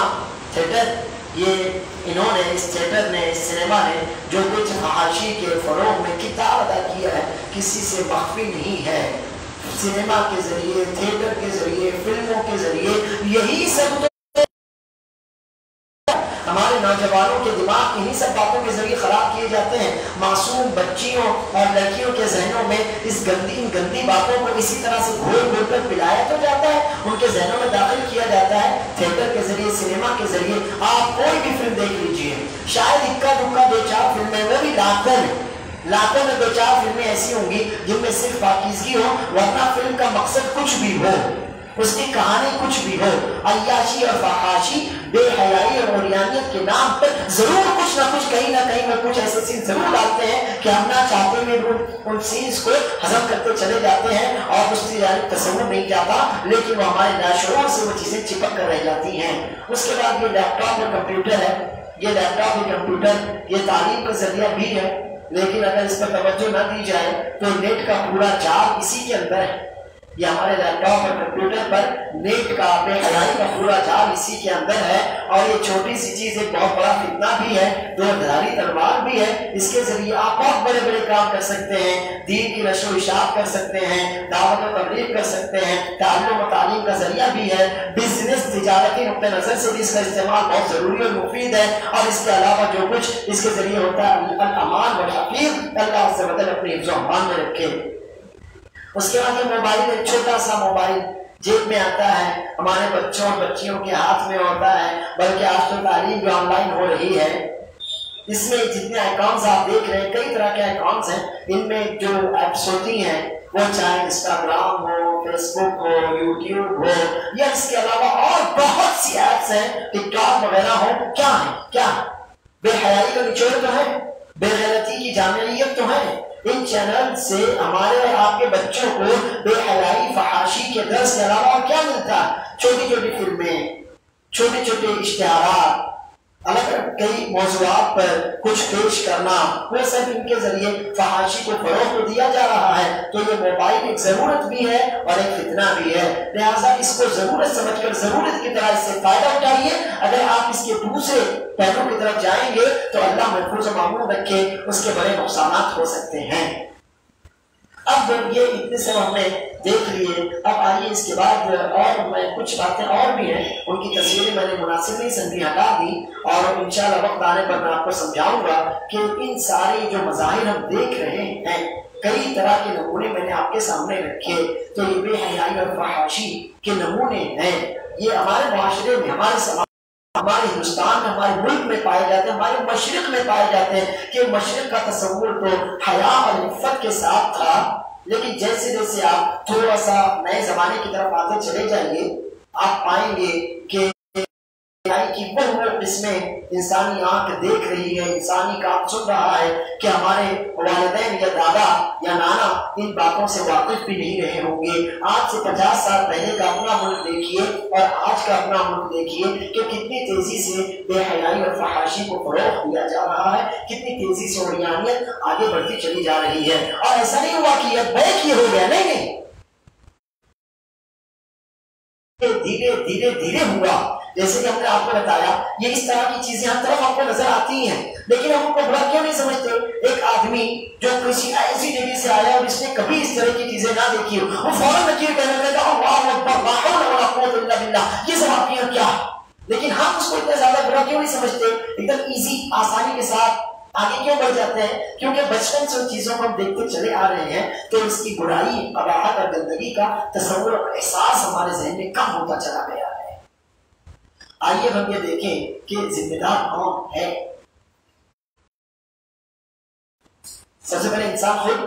تھیٹر، یہ انہوں نے اس تھیٹر نے، اس سنیما نے جو کچھ فحاشی کے فروغ میں کردار ادا کیا ہے کسی سے مخفی نہیں ہے۔ سنیما کے ذریعے، تھیٹر کے ذریعے، فلموں کے ذریعے یہی سب تو ہمارے نوجوانوں کے دماغ انہی سب باتوں کے ذریعے خراب کیے جاتے ہیں۔ معصوم بچیوں اور لڑکیوں کے ذہنوں میں اس گندی باتوں کو اسی طرح سے گھول گھول کر پلایا تو جاتا ہے، ان کے ذہنوں میں داخل کیا جاتا ہے تھیٹر کے ذریعے، سنیما کے ذریعے۔ آپ کوئی بھی فلم دیکھ لیجئے، شاید اکا دکا دو چار فلمیں، وہ بھی لاکھوں میں دو چار فلمیں ایسی ہوں گی جن میں صرف پاکیزگی ہو، ورنہ فلم کا مقصد کچھ بھی ہو، اس کی کہانی کچھ بھی ہو، عیاشی اور فحاشی، بے حیائی اور عریانیت کے نام پر ضرور کچھ نہ کچھ کہیں نہ کہیں میں کچھ ایسے سین ضرور ڈالتے ہیں کہ ہم نہ چاہتے میں ان سینز کو ہضم کرتے چلے جاتے ہیں اور اس کی جانب تصور نہیں جاتا، لیکن وہ ہمارے لاشعور سے وہ چیزیں چپک کر رہ جاتی ہیں۔ اس کے بعد یہ لیپ ٹاپ اور کمپیوٹر ہے، یہ لیپ ٹاپ اور کمپیوٹر یہ تعلیم کا ذریعہ بھی ہے، لیکن اگر اس پر توجہ نہ دی جائے تو نیٹ کا پورا جال اسی کے اندر ہے۔ یہ ہمارے لیپ ٹاپ اور کمپیوٹر پر نیٹ کا، بے حیائی کا پورا جال اسی کے اندر ہے، اور یہ چھوٹی سی چیز ایک بہت بڑا فتنہ بھی ہے، دھاری تلوار بھی ہے۔ اس کے ذریعے آپ بہت بڑے بڑے کام کر سکتے ہیں، دین کی نشر و اشاعت کر سکتے ہیں، دعوت و تبلیغ کر سکتے ہیں، تعلیم و تعلیم کا ذریعہ بھی ہے، بزنس تجارتی نقطہ نظر سے بھی اس کا استعمال بہت ضروری اور مفید ہے، اور اس کے علاوہ جو کچھ اس کے ذریعے ہوتا ہے الامان والحفیظ، اللہ عز و جل اپنے حفظ و امان میں رکھے۔ اس کے بعد یہ موبائل، ایک چھوٹا سا موبائل جیب میں آتا ہے، ہمارے بچوں اور بچیوں کے ہاتھ میں ہوتا ہے، بلکہ آج تو تعلیم جو آن لائن ہو رہی ہے، اس میں جتنے آئیکانز آپ دیکھ رہے ہیں، کئی طرح کے آئیکانز ہیں، ان میں جو ایپس ہوتی ہیں وہ چاہے انسٹاگرام ہو، فیس بک ہو، یوٹیوب ہو، یا اس کے علاوہ اور بہت سی ایپس ہیں، ٹک ٹاک وغیرہ ہو، کیا بے حیائی کا نچوڑ تو ہے، بے غیرتی کی جامعیت تو ہے۔ ان چینل سے ہمارے اور آپ کے بچوں کو بے حیائی، فحاشی کے درس کے علاوہ اور کیا ملتا ہے؟ چھوٹی چھوٹی فلمیں، چھوٹے چھوٹے اشتہارات، الگ کئی موضوعات پر کچھ پیش کرنا، وہ سب ان کے ذریعے فحاشی کو فروغ تو دیا جا رہا ہے۔ تو یہ موبائل ایک ضرورت بھی ہے اور ایک فتنہ بھی ہے، لہٰذا اس کو ضرورت سمجھ کر ضرورت کی طرح اس سے فائدہ اٹھائیے۔ اگر آپ اس کے دوسرے پہلو کی طرف جائیں گے تو اللہ محفوظ و معمون رکھے اس کے بڑے نقصانات ہو سکتے ہیں۔ اب یہ اتنے سے ہم نے دیکھ لیے، اب آئیے اس کے بعد اور میں کچھ باتیں اور بھی ہیں، ان کی تصویریں میں نے مناسب نہیں سمجھی، ہٹا دی، اور انشاءاللہ وقت آنے پر میں آپ کو سمجھاؤں گا کہ ان سارے جو مظاہر ہم دیکھ رہے ہیں، کئی طرح کے نمونے میں نے آپ کے سامنے رکھے، تو یہ بے حیائی اور فحاشی کے نمونے ہیں، یہ ہمارے معاشرے میں، ہمارے سماج، ہمارے ہندوستان میں، ہمارے ملک میں پائے جاتے ہیں، ہمارے مشرق میں پائے جاتے ہیں، کہ مشرق کا تصور تو حیا اور عفت کے ساتھ تھا، لیکن جیسے جیسے آپ تھوڑا سا نئے زمانے کی طرف آتے چلے جائیے، آپ پائیں گے کہ کی وہ قسمیں انسانی آنکھ دیکھ رہی ہے، انسانی کان سن رہا ہے، کہ ہمارے والدین یا دادا یا نانا ان باتوں سے واقف بھی نہیں رہے ہوں گے۔ آج سے 50 سال پہلے کا اپنا ملک دیکھیے اور آج کا اپنا ملک دیکھیے کہ کتنی تیزی سے بے حیائی اور فحاشی کو فروغ دیا جا رہا ہے، کتنی تیزی سے عریانیت آگے بڑھتی چلی جا رہی ہے، اور ایسا نہیں ہوا کہ یہ بیک ہی ہو گیا، نہیں، دھیرے دھیرے دھیرے ہوا. جیسے کہ ہم نے آپ کو بتایا یہ اس طرح کی چیزیں ہر طرف آپ کو نظر آتی ہیں، لیکن ہم ان کو برا کیوں نہیں سمجھتے؟ ایک آدمی جو کسی ایسی جگہ سے آیا اور اس نے کبھی اس طرح کی چیزیں نہ دیکھی ہو، وہ فوراً نکیر کہنے لگا اللہ اکبر لا حول ولا قوت الا باللہ، یہ سب آپ کے کیا ہے؟ لیکن ہم اس کو اتنا زیادہ برا کیوں نہیں سمجھتے؟ ایک دم ایزی آسانی کے ساتھ آگے کیوں بڑھ جاتے ہیں؟ کیونکہ بچپن سے ان چیزوں کو ہم دیکھتے چلے آ رہے ہیں تو اس کی برائی، قباحت اور گندگی کا تصور اور احساس ہمارے ذہن میں کم ہوتا چلا گیا ہے. آئیے ہم یہ دیکھیں کہ ذمہ دار کون ہے. سب سے پہلے انسان خود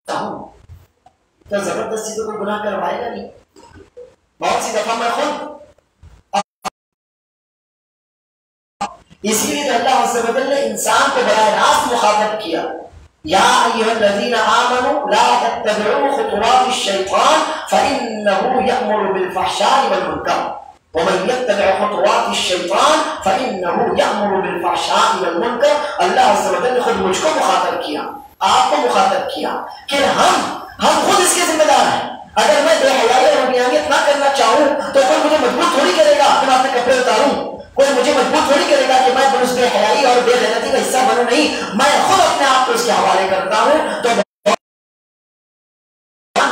تو زبردستی تو کوئی گناہ کروائے گا نہیں. بہت سی دفعہ میں خود، اسی لیے اللہ عز و جل نے انسان کو براہ راست مخاطب کیا، یا ایھا الذین آمنوا لا تتبعوا خطوات الشیطان فإنه یأمر بالفحشاء والمنکر ومن یتبع خطوات الشیطان فإنه یأمر بالفحشاء والمنکر. اللہ عز و جل نے خود مجھ کو مخاطب کیا، آپ کو مخاطب کیا کہ ہم خود اس کے ذمہ دار ہیں. اگر میں بے حیائی اور روحانیت نہ کرنا چاہوں تو کوئی مجھے مجبور تھوڑی کرے گا کہ میں اپنے کپڑے اتاروں، کوئی مجھے مجبور تھوڑی کرے گا کہ میں اس بے حیائی اور بے غیرتی کا حصہ بنوں. نہیں، میں خود اپنے آپ کو اس کے حوالے کرتا ہوں. تو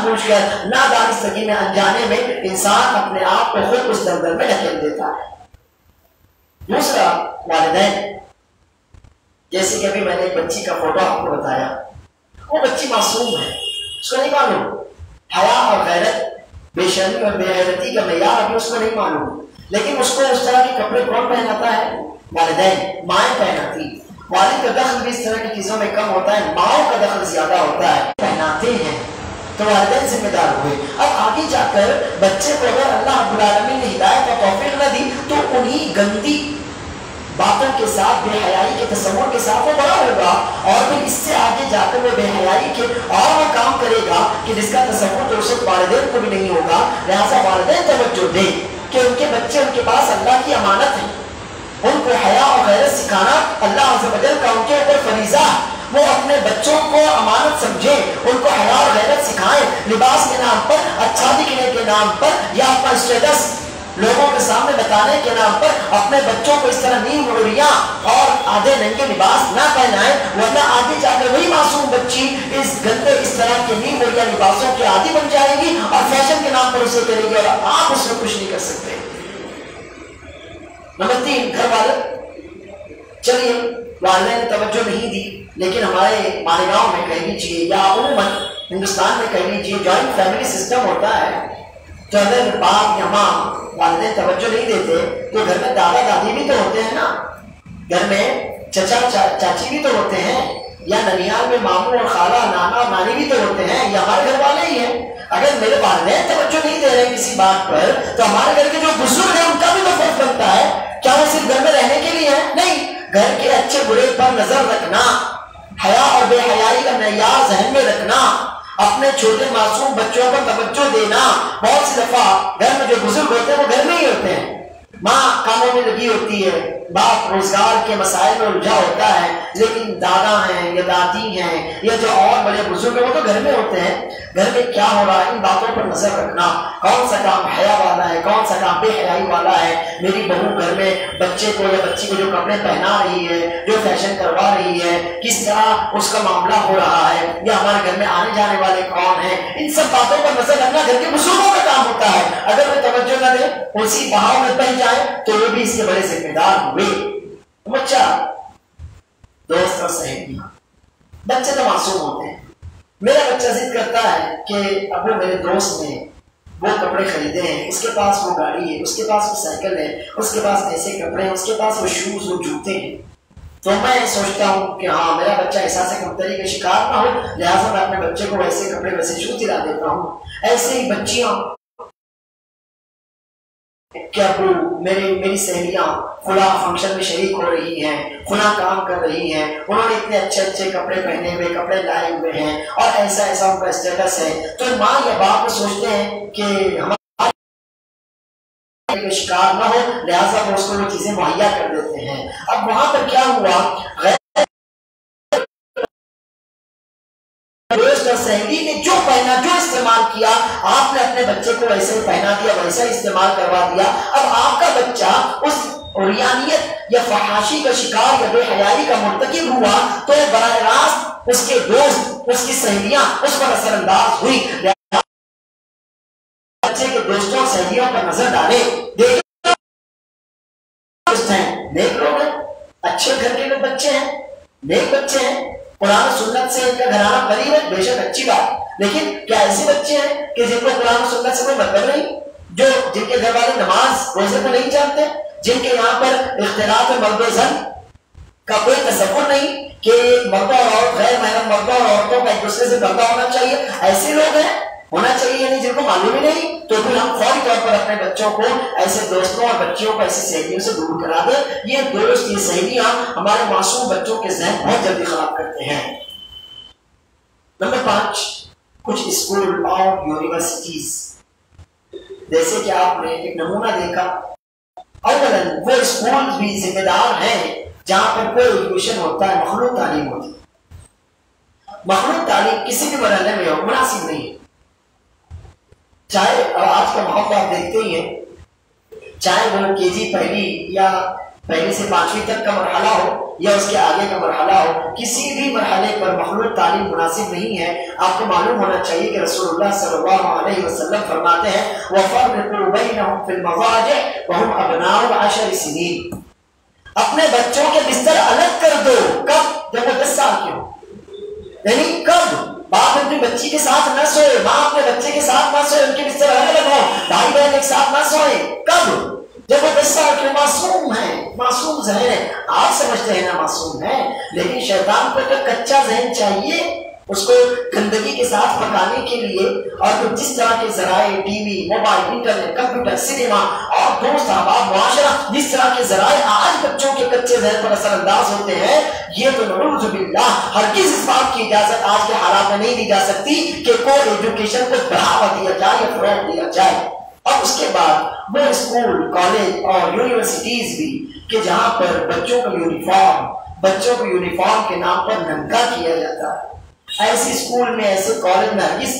پوچھ کر نادانستگی میں انجانے میں انسان اپنے آپ کو خود اس دلدل میں ڈھکیل دیتا ہے. دوسرا، والدین. جیسے کہ ابھی میں نے ایک بچی کا فوٹو آپ کو بتایا، وہ بچی معصوم ہے، اس کو نہیں معلوم حیا اور غیرت، بے شرمی اور بے غیرتی کا معیار ابھی اس کو نہیں معلوم. لیکن اس کو اس طرح کے کپڑے کون پہناتا ہے؟ والدین، مائیں پہناتی. والد کا دخل بھی اس طرح کی چیزوں میں کم ہوتا ہے، ماؤں کا دخل زیادہ ہوتا ہے، پہناتے ہیں. تو والدین ذمہ دار ہوئے. اب آگے جا کر بچے کو اگر اللہ رب العالمین نے ہدایت اور توفیق نہ دی تو انہی گندی باتوں کے ساتھ، بے حیائی کے تصور کے ساتھ وہ بڑا ہوگا، اور پھر اس سے آگے جا کر وہ بے حیائی کے اور وہ کام کرے گا کہ جس کا تصور تو اس وقت والدین کو بھی نہیں ہوگا. لہٰذا والدین توجہ دیں کہ ان کے بچے ان کے پاس اللہ کی امانت ہے، ان کو حیا اور غیرت سکھانا اللہ عز و جل کا ان کے اوپر فریضہ ہے. وہ اپنے بچوں کو امانت سمجھیں، ان کو حیا اور غیرت سکھائیں. لباس کے نام پر، اچھا دکھنے کے نام پر، یا اپنا اسٹیٹس لوگوں کے سامنے بتانے کے نام پر اپنے بچوں کو اس طرح نیم اوڑیاں اور آدھے ننگے لباس نہ پہنائیں، ورنہ آگے جا کر وہی معصوم بچی اس گندے اس طرح کے نیم اوڑیاں لباسوں کے عادی بن جائے گی اور فیشن کے نام پر اسے کرے گی، اور آپ اس میں کچھ نہیں کر سکتے. نمبر 3، گھر والے. چلیے والدین نے توجہ نہیں دی، لیکن ہمارے مالیگاؤں میں کہہ لیجیے یا عموماً ہندوستان میں کہہ لیجیے جوائنٹ فیملی سسٹم ہوتا ہے. تو اگر باپ یا ماں والدین توجہ نہیں دیتے تو گھر میں دادا دادی بھی تو ہوتے ہیں نا، گھر میں چچا چاچی بھی تو ہوتے ہیں، یا ننیال میں ماموں اور خالہ نانا اور نانی بھی تو ہوتے ہیں، یہ ہمارے گھر والے ہی ہیں. اگر میرے والدین توجہ نہیں دے رہے کسی بات پر تو ہمارے گھر کے جو بزرگ ہیں ان کا بھی تو فرض بنتا ہے. کیا وہ صرف گھر میں رہنے کے لیے ہیں؟ نہیں، گھر کے اچھے برے پر نظر رکھنا، حیا اور بے حیائی کا معیار ذہن میں رکھنا، اپنے چھوٹے معصوم بچوں پر توجہ دینا. بہت سی دفعہ گھر میں جو بزرگ ہوتے ہیں وہ گھر میں ہی ہوتے ہیں، ماں کاموں میں لگی ہوتی ہے، باپ روزگار کے مسائل میں الجھا ہوتا ہے، لیکن دادا ہیں یا دادی ہیں یا جو اور بڑے بزرگ ہیں وہ تو گھر میں ہوتے ہیں. گھر میں کیا ہو رہا ہے ان باتوں پر نظر رکھنا، کون سا کام حیا والا ہے، کون سا کام بے حیائی والا ہے. میری بہو گھر میں بچے کو یا بچی کو جو کپڑے پہنا رہی ہے، جو فیشن کروا رہی ہے، کس طرح اس کا معاملہ ہو رہا ہے، یا ہمارے گھر میں آنے جانے والے کون ہیں، ان سب باتوں پر نظر رکھنا گھر کے بزرگوں کا کام ہوتا ہے. اگر وہ توجہ نہ دیں، اسی بہاؤ میں بہہ جائیں تو وہ بھی اس کے بڑے ذمہ دار ہوئے. بچہ، دوست اور سہیلیاں، بچے تو معصوم ہوتے ہیں. میرا بچہ ضد کرتا ہے کہ ابو میرے دوست نے وہ کپڑے خریدے ہیں، اس کے پاس وہ گاڑی ہے، اس کے پاس وہ سائیکل ہے، اس کے پاس ایسے کپڑے ہیں، اس کے پاس وہ شوز، وہ جوتے ہیں. تو میں سوچتا ہوں کہ ہاں میرا بچہ احساس کمتری کا شکار نہ ہو، لہٰذا میں اپنے بچے کو ویسے کپڑے ویسے شوز دلا دیتا ہوں. ایسے ہی بچیاں کہ ابو میری سہیلیاں فلاں فنکشن میں شریک ہو رہی ہیں، فلاں کام کر رہی ہیں، انہوں نے اتنے اچھے اچھے کپڑے پہنے ہوئے، کپڑے لائے ہوئے ہیں، اور ایسا ایسا ان کا اسٹیٹس ہے. تو ماں یا باپ سوچتے ہیں کہ ہمارے شکار نہ ہو، لہٰذا وہ اس کو وہ چیزیں مہیا کر دیتے ہیں. اب وہاں پر کیا ہوا، دوست اور سہیلی نے جو پہنا، جو استعمال کیا، آپ نے اپنے بچے کو ویسے پہنا دیا، ویسا استعمال کروا دیا، اب آپ کا بچہ اس عریانیت یا فحاشی کا شکار یا بے حیائی کا مرتکب ہوا تو براہ راست اس کے دوست، اس کی سہیلیاں اس پر اثر انداز ہوئی. بچے کے دوستوں اور سہیلیوں پر نظر ڈالے، دیکھیں نیک لوگ ہیں، اچھے گھر کے لوگ بچے ہیں، نیک بچے ہیں، قرآن و سنت سے ان کا گھرانہ قریب ہے، بے شک اچھی بات، لیکن کیا ایسے بچے ہیں کہ جن کو قرآن و سنت سے کوئی مطلب نہیں، جن کے گھر والے نماز روزے کو نہیں جانتے، جن کے یہاں پر اختلاط مرد و زن کا کوئی تصور نہیں کہ مرد اور عورت، غیر محرم مردوں اور عورتوں کا ایک دوسرے سے پردہ ہونا چاہیے، ایسے لوگ ہیں، ہونا چاہیے یعنی جن کو معلوم ہی نہیں، تو پھر ہم فوری طور پر اپنے بچوں کو ایسے دوستوں اور بچیوں کو ایسی سہیلیوں سے دور کرا دیں. یہ دوست، یہ سہیلیاں ہمارے معصوم بچوں کے ذہن بہت جلدی خراب کرتے ہیں. نمبر 5، کچھ اسکول اور یونیورسٹیز، جیسے کہ آپ نے ایک نمونہ دیکھا، اولاً وہ اسکول بھی ذمہ دار ہیں جہاں پر کوئی ایجوکیشن ہوتا ہے، مخلوط تعلیم ہوتی ہے. مخلوط تعلیم کسی بھی مرحلے میں ہو مناسب نہیں ہے. چاہے آج کا ماحول آپ دیکھتے ہی ہیں، چاہے وہ کے جی پہلی یا پہلی سے 5ویں تک کا مرحلہ ہو یا اس کے آگے کا مرحلہ ہو، کسی بھی مرحلے پر مخلوط تعلیم مناسب نہیں ہے. آپ کو معلوم ہونا چاہیے کہ رسول اللہ صلی اللہ علیہ وسلم فرماتے ہیں وَفَرِّقُوا بَيْنَهُمْ فِي الْمَضَاجِعِ وَهُمْ أَبْنَاءُ 10 سِنِينَ. اپنے بچوں کے بستر الگ کر دو. کب؟ جب وہ 10 سال کے ہو. یعنی کب؟ باپ اپنی بچی کے ساتھ نہ سوئے، ماں اپنے بچے کے ساتھ نہ سوئے، ان کے بستر الگ الگ ہو، بھائی بہن ایک ساتھ نہ سوئے. کب؟ جب وہ 10 سال کے معصوم ہیں، معصوم ذہن ہے. آپ سمجھتے ہیں نا معصوم ہے، لیکن شیطان کو تو کچا ذہن چاہیے، اس کو گندگی کے ساتھ پکانے کے لیے. اور پھر جس طرح کے ذرائع، T V, mobile, internet, computer, cinema اور دوست احباب، معاشرہ، جس طرح کے ذرائع آج بچوں کے کچے ذہن پر اثر انداز ہوتے ہیں، یہ تو نعوذ باللہ ہرگز اس بات کی اجازت آج کے حالات میں نہیں دی جا سکتی کہ کوئی ایجوکیشن کو بڑھاوا دیا جائے یا فروغ دیا جائے. اور اس کے بعد وہ اسکول، کالج اور یونیورسٹیز بھی کہ جہاں پر بچوں کو یونیفارم کے نام پر ننگا کیا جاتا ہے. ایسے اسکول میں، ایسے کالج میں ہرگز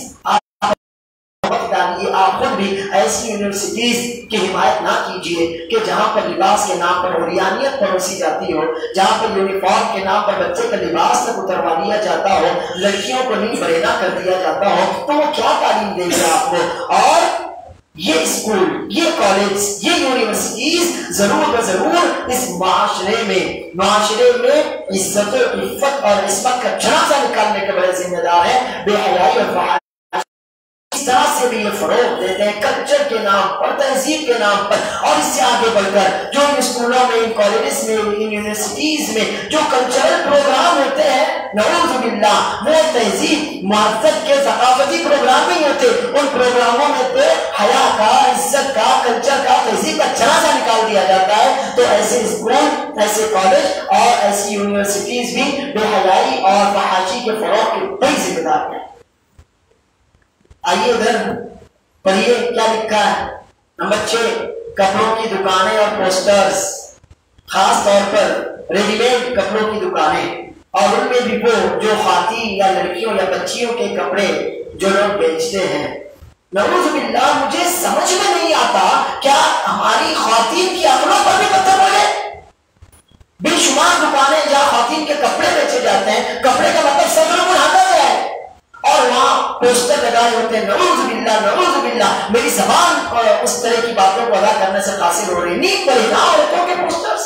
آپ خود بھی ایسی یونیورسٹیز کی حمایت نہ کیجیے کہ جہاں پر لباس کے نام پر عریانیت پروسی جاتی ہو، جہاں پر یونیفارم کے نام پر بچے کا لباس تک اتروا دیا جاتا ہو، لڑکیوں کو نہیں برینا کر دیا جاتا ہو. تو وہ کیا تعلیم دے گا آپ کو؟ اور یہ اسکول، یہ کالج، یہ یونیورسٹیز ضرور ضرور اس معاشرے میں عزت و عفت اور عصمت کا جنازہ نکالنے کے بڑے ذمہ دار ہیں. بے حیائی اور فحاشی اس طرح سے بھی یہ فروغ دیتے ہیں کلچر کے نام پر، تہذیب کے نام پر. اور اس سے آگے بڑھ کر جو ان اسکولوں میں، ان کالجز میں، ان یونیورسٹیز میں جو کلچرل پروگرام ہوتے ہیں، نعوذ باللہ وہ تہذیب، معزت کے ثقافتی پروگرام نہیں ہوتے. ان پروگراموں میں تو حیا کا، عزت کا، کلچر کا، تہذیب کا جنازہ نکال دیا جاتا ہے. تو ایسے اسکول، ایسے کالج اور ایسی یونیورسٹیز بھی بے حیائی اور فحاشی کے فروغ کے بڑی ذمہ دار ہیں. آئیے ادھر پڑھیے کیا لکھا ہے. نمبر 6، کپڑوں کی دکانیں اور پوسٹرز، خاص طور پر ریڈی میڈ کپڑوں کی دکانیں، اور ان میں بھی وہ جو خواتین یا لڑکیوں یا بچیوں کے کپڑے جو لوگ بیچتے ہیں. نعوذ باللہ مجھے سمجھ میں نہیں آتا کیا ہماری خواتین کی عقلوں پر بھی پتھر پڑے. بے شمار دکانیں جہاں خواتین کے کپڑے بیچے جاتے ہیں، کپڑے کا مطلب سر کو ڈھانپا گیا ہے، اور وہاں پوسٹر لگائے ہوتے ہیں. نعوذ باللہ، نعوذ باللہ. میری زبان اس طرح کی باتوں کو ادا کرنے سے قاصر ہو رہی ہے. نیک پرینا عورتوں کے پوسٹرز،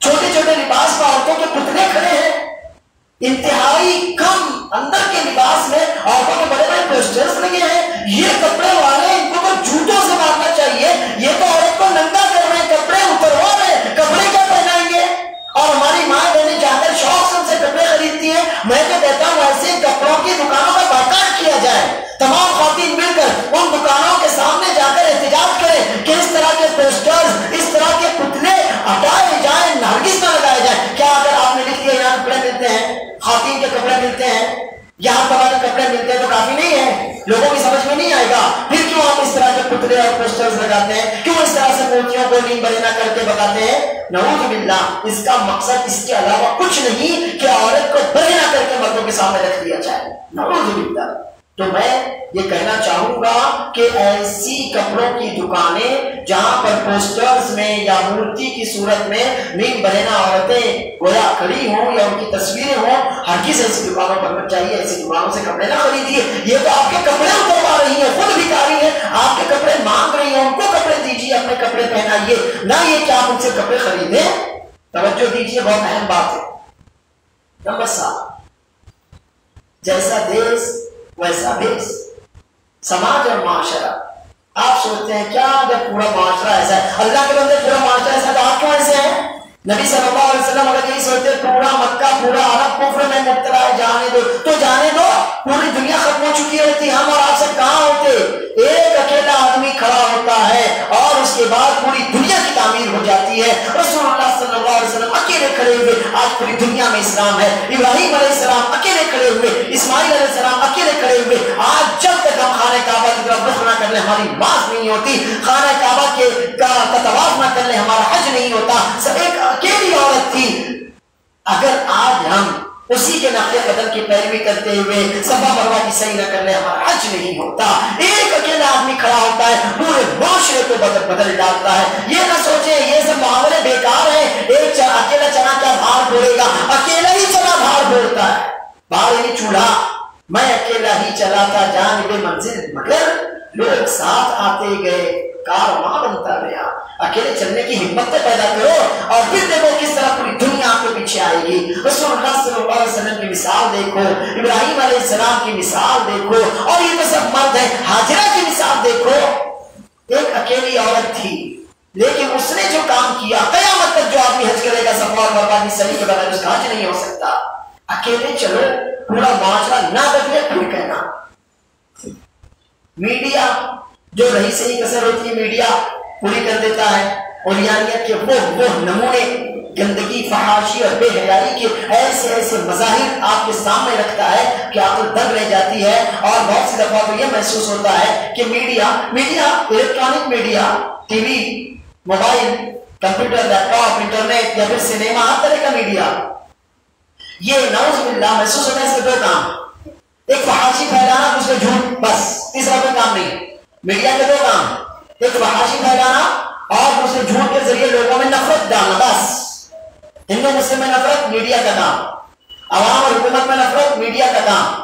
چھوٹے چھوٹے لباس میں عورتوں کے پتلے کھڑے ہیں، انتہائی کم اندر کے لباس میں عورتوں کے بڑے بڑے پوسٹرز لگے ہیں. یہ کپڑے والے ان کو جوتوں سے مارنا چاہیے. یہ تو عورت کو ننگا کر رہے ہیں، کپڑے اتروا رہے ہیں، کپڑے کیا پہنائیں گے؟ اور ہماری ماں بہنیں جا کر شوق سے ان سے کپڑے خریدتی ہیں. میں تو کہتا ہوں ایسے کپڑوں کی دکانوں کا بائیکاٹ کیا جائے. تمام خواتین مل کر ان دکانوں کے سامنے جا کر احتجاج کریں کہ اس طرح کے پوسٹرز، اس طرح کے پتلے ہٹائے جائیں، ہرگز نہ لگائے جائیں. کیا اگر آپ نے لکھ دیا یہاں کپڑے ملتے ہیں، خواتین کے کپڑے ملتے ہیں، یہاں تمہارے کپڑے ملتے ہیں، تو کافی نہیں ہے؟ لوگوں کی سمجھ میں نہیں آئے گا. پھر کیوں آپ اس طرح کے پتلے اور پوسٹرز لگاتے ہیں؟ کیوں اس طرح سے مورتیوں کو نیم برینا کر کے بتاتے ہیں؟ نعوذ باللہ. اس کا مقصد اس کے علاوہ کچھ نہیں کہ عورت کو برینا کر کے مردوں کے سامنے رکھ دیا جائے. نعوذ باللہ. تو میں یہ کہنا چاہوں گا کہ ایسی کپڑوں کی دکانیں جہاں پر پوسٹرز میں یا مورتی کی صورت میں نیم برہنہ عورتیں گویا کھڑی ہوں یا ان کی تصویریں ہوں، ہرگز ایسی دکانوں پر مت جائیے، ایسی دکانوں سے کپڑے نہ خریدیے۔ یہ تو آپ کے کپڑے اتروا رہی ہیں، خود بھکاری ہیں، آپ کے کپڑے مانگ رہی ہیں، ان کو کپڑے دیجیے، اپنے کپڑے پہنائیے، نہ یہ کہ آپ ان سے کپڑے خریدیں۔ توجہ دیجیے، بہت اہم بات ہے۔ نمبر 7، جیسا دیس ویسا بیس، سماج اور معاشرہ۔ آپ سوچتے ہیں کیا جب پورا معاشرہ ایسا ہے، اللہ کے بندے پورا معاشرہ ایسا ہے تو آپ کیوں ایسے ہیں؟ نبی صلی اللہ علیہ وسلم اگر یہی سوچتے پورا مکہ پورا عرب کفر میں مبتلا ہے، جانے دو تو جانے دو، پوری دنیا ختم ہو چکی ہوتی، ہم اور آپ سب کہاں ہوتے؟ ایک اکیلا آدمی کھڑا ہوتا ہے اور اس کے بعد پوری دنیا کی تعمیر ہو جاتی ہے۔ رسول اللہ صلی اللہ علیہ وسلم اکیلے کھڑے ہوئے، آج پوری دنیا میں اسلام ہے۔ ابراہیم علیہ السلام اکیلے کھڑے ہوئے، اسماعیل علیہ السلام اکیلے کھڑے ہوئے۔ آج جب تک ہم خانہ کعبہ کی طرف رخ نہ کر لیں ہماری نماز نہیں ہوتی، خانہ کعبہ کا طواف نہ کر لیں ہمارا حج نہیں ہوتا۔ سب ایک اکیلی عورت تھی۔ اگر آج ہم اسی کے نقل قدم کی پیروی کرتے ہوئے صفا مروا کی صحیح نہ کر لیں ہمارا حج نہیں ہوتا۔ ایک اکیلا آدمی کھڑا ہوتا ہے، پورے معاشرے کو بدل ڈالتا ہے۔ یہ نہ سوچیں یہ سب معاملے بیکار ہیں، ایک اکیلا چنا کیا بھاڑ پھوڑے گا؟ اکیلا ہی چنا بھاڑ پھوڑتا ہے، بھاڑ یعنی چولہا۔ میں اکیلا ہی چلا تھا جانب منزل، مگر لوگ ساتھ آتے گئے، کارواں بنتا گیا۔ اکیلے چلنے کی ہمت پیدا کرو اور پھر دیکھو کس طرح پوری دنیا آپ کے پیچھے آئے گی۔ رسول اللہ صلی اللہ علیہ وسلم کی مثال دیکھو، ابراہیم علیہ السلام کی مثال دیکھو، اور یہ تو سب مرد ہیں، ہاجرہ کی مثال دیکھو۔ ایک اکیلی عورت تھی لیکن اس نے جو کام کیا، قیامت تک جو آدمی حج کرے گا صفا اور مروا کی صحیح کے بغیر اس کا حج نہیں ہو سکتا۔ اکیلے چلو، پورا معاشرہ نہ بدلے پھر کہنا۔ میڈیا جو رہی صحیح کسر ہوتی ہے میڈیا پوری کر دیتا ہے، اور یعنیت کے وہ نمونے گندگی، فحاشی اور بے حیائی کے ایسے ایسے مظاہر آپ کے سامنے رکھتا ہے کہ عقل دنگ رہ جاتی ہے۔ اور بہت سی دفعہ تو یہ محسوس ہوتا ہے کہ media electronic media, TV, mobile, computer, laptop, internet یا پھر سنیما، ہر طرح کا میڈیا، یہ نعوذ باللہ محسوس ہوتا ہے اس کے دو کام، ایک فحاشی پھیلانا، دوسرے جھوٹ، بس تیسرا کوئی کام نہیں۔ میڈیا کے دو کام، ایک فحاشی پھیلانا اور دوسرے جھوٹ کے ذریعے لوگوں میں نفرت ڈالنا، بس۔ ہندو مسلم میں نفرت میڈیا کا کام، عوام اور حکومت میں نفرت میڈیا کا کام،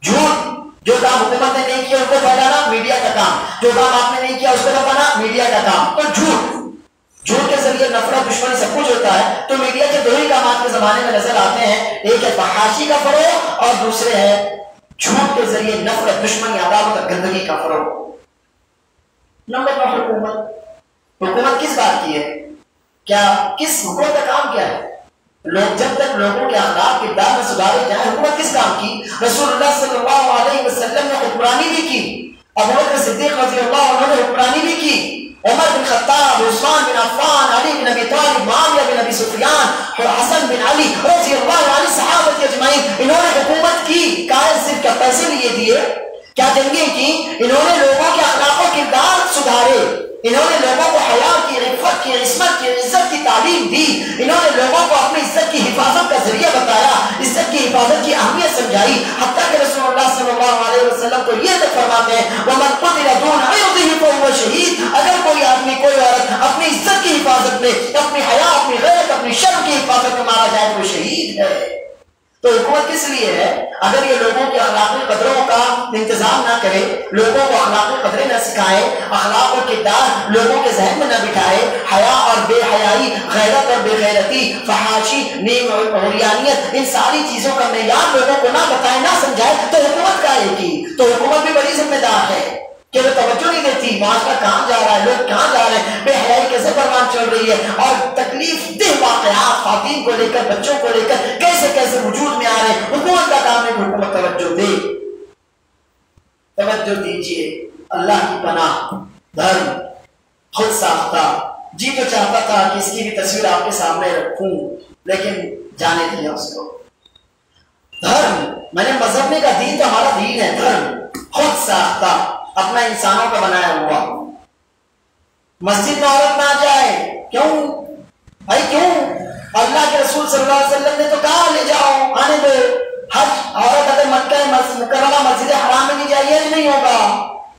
جھوٹ جو کام حکومت نے نہیں کیا ان کو پھیلانا میڈیا کا کام، جو کام آپ نے نہیں کیا اس کو دبانا میڈیا کا کام۔ تو جھوٹ کے ذریعے نفرت، دشمنی سب کچھ ہوتا ہے۔ تو میڈیا کے دو ہی کام آج کے زمانے میں نظر آتے ہیں، ایک ہے فحاشی کا فروغ اور دوسرے ہے جھوٹ کے ذریعے نفرت، دشمنی، عداوت اور گندگی کا فروغ۔ نمبر 9، حکومت کس بات کی ہے؟ کیا کس حکومت کا کام کیا ہے؟ لوگ جب تک لوگوں کے اخلاق کردار میں سدھارے جائیں، حکومت کس کام کی؟ رسول اللہ صلی اللہ علیہ وسلم نے حکمرانی بھی کی، ابوبکر صدیق رضی اللہ عنہ نے حکمرانی بھی کی، عمر بن خطاب، عثمان بن عفان، علی بن ابی طالب، معاویہ بن ابی سفیان، حسن بن علی رضی اللہ عنہ صحابہ اجمعین، انہوں نے حکومت کی۔ قائد صرف کیا پیسے لیے دیے؟ کیا جنگیں کی؟ انہوں نے لوگوں کے اخلاق و کردار سدھارے، انہوں نے لوگوں کو حیا کی، عفت کی، عصمت کی، عزت کی تعلیم دی، انہوں نے لوگوں کو اپنی عزت کی حفاظت کا ذریعہ بتایا، عزت کی حفاظت کی اہمیت سمجھائی، حتیٰ کہ رسول اللہ صلی اللہ علیہ وسلم کو یہ تک فرماتے ہیں وَمَنْ قُتِلَ دُونَ عِرْضِهِ فَهُوَ شَهِيدٌ، اگر کوئی آدمی، کوئی عورت اپنی عزت کی حفاظت میں، اپنی حیا، اپنی غیرت، اپنی شرم کی حفاظت میں مارا جائے تو وہ شہید ہے۔ تو حکومت کس لیے ہے؟ اگر یہ لوگوں کے اخلاقی قدروں کا انتظام نہ کرے، لوگوں کو اخلاقی قدریں نہ سکھائے، اخلاق و کردار لوگوں کے ذہن میں نہ بٹھائے، حیا اور بے حیائی، غیرت اور بے غیرتی، فحاشی، نیم اور عریانیت، ان ساری چیزوں کا معیار لوگوں کو نہ بتائے، نہ سمجھائے، تو حکومت کا ہے کی؟ تو حکومت بھی بڑی ذمہ دار ہے کہ وہ توجہ نہیں دیتی، معاشرہ کہاں جا رہا ہے، لوگ کہاں جا رہے ہیں، بے حیائی کیسے پروان چل رہی ہے، اور تکلیف دہ واقعات خواتین کو لے کر، بچوں کو لے کر کیسے کیسے وجود میں آ رہے ہیں۔ حکومت کا کام ہے کہ حکومت توجہ دے۔ توجہ دیجیے، اللہ کی پناہ، دھرم خود ساختہ، جی تو چاہتا تھا کہ اس کی بھی تصویر آپ کے سامنے رکھوں، لیکن جانے دیا اس کو۔ دھرم، میں نے مذہب نے کہا دین تو ہمارا دین ہے، دھرم خود ساختہ، اپنا انسانوں کا بنایا ہوا۔ مسجد میں عورت نہ آ جائے، کیوں بھائی کیوں؟ اللہ کے رسول صلی اللہ علیہ وسلم نے تو کہا لے جاؤ، آنے دو، حج عورت اگر مکہ مکرمہ مسجد حرام میں نہیں جائے نہیں ہوگا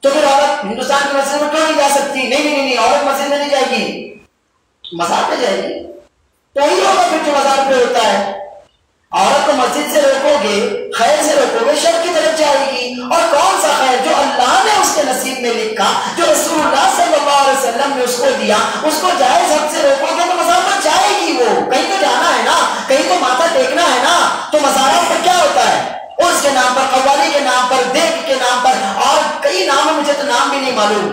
تو پھر عورت ہندوستان کی مسجد میں کیوں نہیں جا سکتی؟ نہیں عورت مسجد میں نہیں جائے گی، مزار پہ جائے گی، تو وہی ہوگا پھر جو مزار پہ ہوتا ہے۔ عورت کو مسجد سے روکو گے، خیر سے روکو گے، شر کی طرف جائے گی، اور کون سا خیر جو اللہ نے اس کے نصیب میں لکھا، جو رسول اللہ صلی اللہ علیہ وسلم نے اس کو دیا، اس کو جائز حق سے روکو گے تو مزار پر جائے گی۔ وہ کہیں تو جانا ہے نا، کہیں تو ماتھا ٹیکنا ہے نا، تو مزارات پر کیا ہوتا ہے؟ اس کے نام پر، قوالی کے نام پر، دیکھ کے نام پر، اور کئی نام ہے، مجھے تو نام بھی نہیں معلوم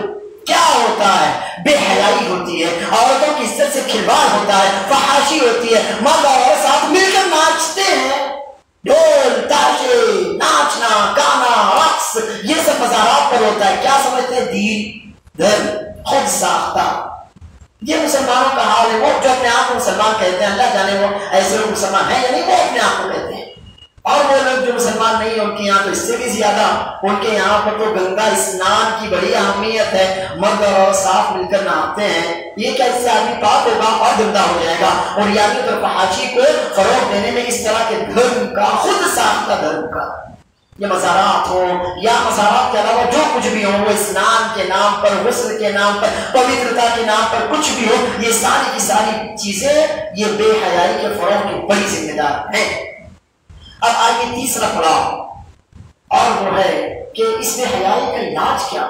کیا ہوتا ہے۔ بے حیائی ہوتی ہے، عورتوں کی عزت سے کھلواڑ ہوتا ہے، فحاشی ہوتی ہے، مرد اور عورت ساتھ مل کر ناچتے ہیں، ڈھول تاشے، ناچنا گانا رقص، یہ سب مزارات پر ہوتا ہے۔ کیا سمجھتے ہیں؟ دین دھرم خود ساختہ۔ یہ مسلمانوں کا حال ہے۔ وہ جو اپنے آپ کو مسلمان کہتے ہیں، اللہ جانے وہ ایسے لوگ مسلمان ہیں یا نہیں، وہ اپنے آپ کو کہتے ہیں، اور وہ لوگ جو مسلمان نہیں ہیں ان کے یہاں تو اس سے بھی زیادہ، ان کے یہاں پر تو گنگا اسنان کی بڑی اہمیت ہے، مرد اور صاف مل کر نہاتے ہیں۔ یہ کیا اس سے آدمی پاک ہوگا اور گندا ہو جائے گا؟ اور یعنی تو فحاشی کو فروغ دینے میں اس طرح کے دھرم کا، خود ساختہ دھرم کا، یہ مزارات ہو یا مزارات کے علاوہ جو کچھ بھی ہو، وہ اسنان کے نام پر، غسل کے نام پر، پوترتا کے نام پر کچھ بھی ہو، یہ ساری کی ساری چیزیں یہ بے حیائی کے فروغ کی بڑی ذمہ دار ہیں۔ اب آئیے تیسرا پڑاؤ، اور وہ ہے کہ اس بے حیائی کا علاج کیا،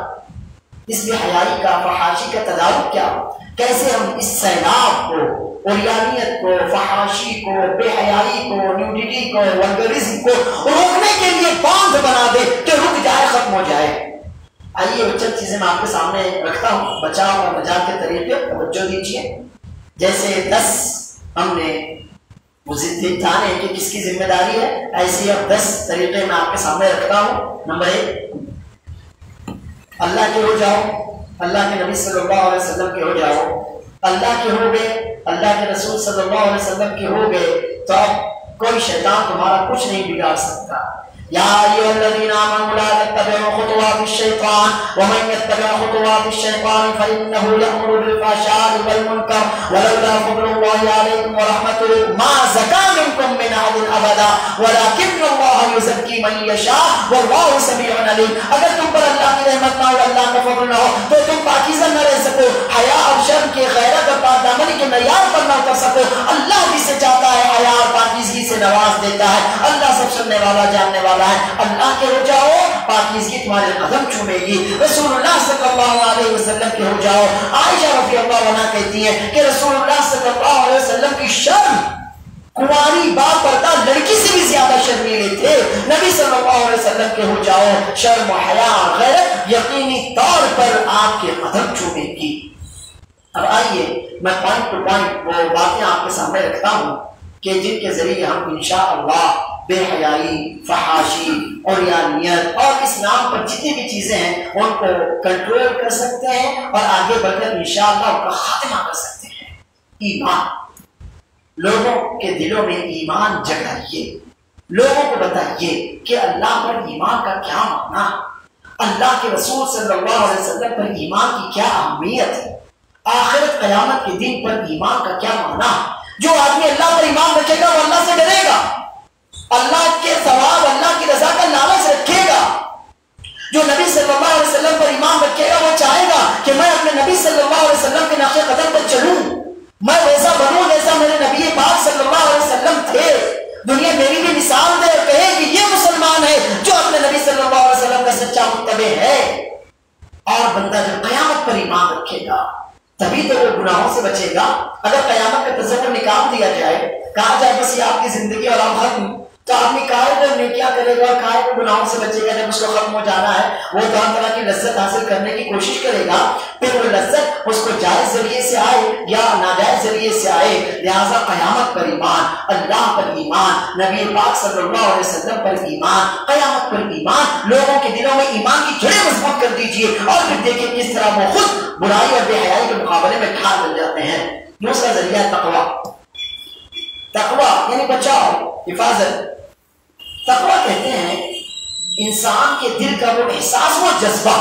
اس بے حیائی کا، فحاشی کا تدارک کیا، کیسے ہم اس سیلاب کو، اوریانیت کو، فحاشی کو، بے حیائی کو، نیوڈیٹی کو، ولگرزم کو روکنے کے لیے باندھ بنا دے کہ رک جائے، ختم ہو جائے۔ آئیے چند چیزیں میں آپ کے سامنے رکھتا ہوں، بچاؤ اور نجات کے طریقے، توجہ دیجیے۔ جیسے 10 ہم نے وہ جانے کہ کس کی ذمہ داری ہے، ایسے اب 10 طریقے میں آپ کے سامنے رکھتا ہوں۔ نمبر 1، اللہ کے ہو جاؤ، اللہ کے نبی صلی اللہ علیہ وسلم کے ہو جاؤ۔ اللہ کے ہو گئے، اللہ کے رسول صلی اللہ علیہ وسلم کے ہو گئے تو اب کوئی شیطان تمہارا کچھ نہیں بگاڑ سکتا۔ یا ایھا الذین آمنوا لا تتبعوا خطوات الشیطان ومن یتبع خطوات الشیطان فإنه یأمر بالفحشاء والمنکر ولولا فضل اللہ علیکم ورحمتہ ما زکا منکم من احد ابدا ولکن اللہ یزکی من یشاء واللہ سمیع علیم۔ اگر تم پر اللہ کی رحمت نہ ہو، اللہ کا فضل نہ ہو تو تم پاکیزہ نہ رہ سکو، حیا اور شرم کے، غیرت اور پاکدامنی کے معیار پر نہ اتر سکو۔ اللہ جس سے چاہتا ہے حیا اور پاکیزگی سے نواز دیتا ہے۔ اللہ سب سننے والا، جاننے والا ہے۔ اللہ کے ہو جاؤ، پاکیزگی تمہارے قدم چومے گی۔ رسول اللہ صلی اللہ علیہ وسلم کے ہو جاؤ۔ عائشہ رضی اللہ عنہا کہتی ہیں کہ رسول اللہ صلی اللہ علیہ وسلم کی شرم کنواری با پردہ لڑکی سے بھی زیادہ شرمیلے تھے۔ نبی صلی اللہ علیہ وسلم کے ہو جاؤ، شرم و حیا غیرت یقینی طور پر آپ کے قدم چومے گی۔ اب آئیے میں پوائنٹ ٹو پوائنٹ وہ باتیں آپ کے سامنے رکھتا ہوں کہ جن کے ذریعے ہم انشاءاللہ بے حیائی، فحاشی، اوریانیت اور اس نام پر جتنی بھی چیزیں ہیں ان کو کنٹرول کر سکتے ہیں اور آگے بڑھ کر انشاءاللہ ان کا خاتمہ کر سکتے ہیں۔ ایمان، لوگوں کے دلوں میں ایمان جگائیے، لوگوں کو بتائیے کہ اللہ پر ایمان کا کیا معنی، اللہ کے رسول صلی اللہ علیہ وسلم پر ایمان کی کیا اہمیت ہے، آخرت قیامت کے دن پر ایمان کا کیا معنی۔ جو آدمی اللہ پر ایمان رکھے گا وہ اللہ سے ڈرے گا، اللہ کے ثواب، اللہ کی رضا کا لالچ رکھے گا۔ جو نبی صلی اللہ علیہ وسلم پر ایمان رکھے گا وہ چاہے گا کہ میں اپنے نبی صلی اللہ علیہ وسلم کے نقش قدم پر چلوں، میں ویسا بنوں جیسا میرے نبی پاک صلی اللہ علیہ وسلم تھے۔ دنیا میری بھی مثال دے اور کہے کہ یہ مسلمان ہے جو اپنے نبی صلی اللہ علیہ وسلم کا سچا متبع ہے۔ اور بندہ جب قیامت پر ایمان رکھے گا تبھی تو وہ گناہوں سے بچے گا۔ اگر قیامت کا تصور نکال دیا جائے، کہا جائے بس یہ آپ کی زندگی اور آپ ختم، تو آدمی کائے کو نیکیاں کرے گا اور کائے کو گناہوں سے بچے گا۔ جب اس کو ختم ہو جانا ہے وہ طرح طرح کی لذت حاصل کرنے کی کوشش کرے گا، پھر وہ لذت اس کو جائز ذریعے سے آئے یا ناجائز ذریعے سے آئے۔ لہٰذا قیامت پر ایمان، اللہ پر ایمان، نبی پاک صلی اللہ علیہ وسلم پر ایمان، قیامت پر ایمان، لوگوں کے دلوں میں ایمان کی جڑیں مضبوط کر دیجیے اور پھر دیکھیں کس طرح وہ خود برائی اور بے حیائی کے مقابلے میں ٹھار بن جاتے ہیں۔ دوسرا ذریعہ تقویٰ، تقویٰ یعنی بچاؤ، حفاظت۔ تقویٰ کہتے ہیں انسان کے دل کا وہ احساس، وہ جذبہ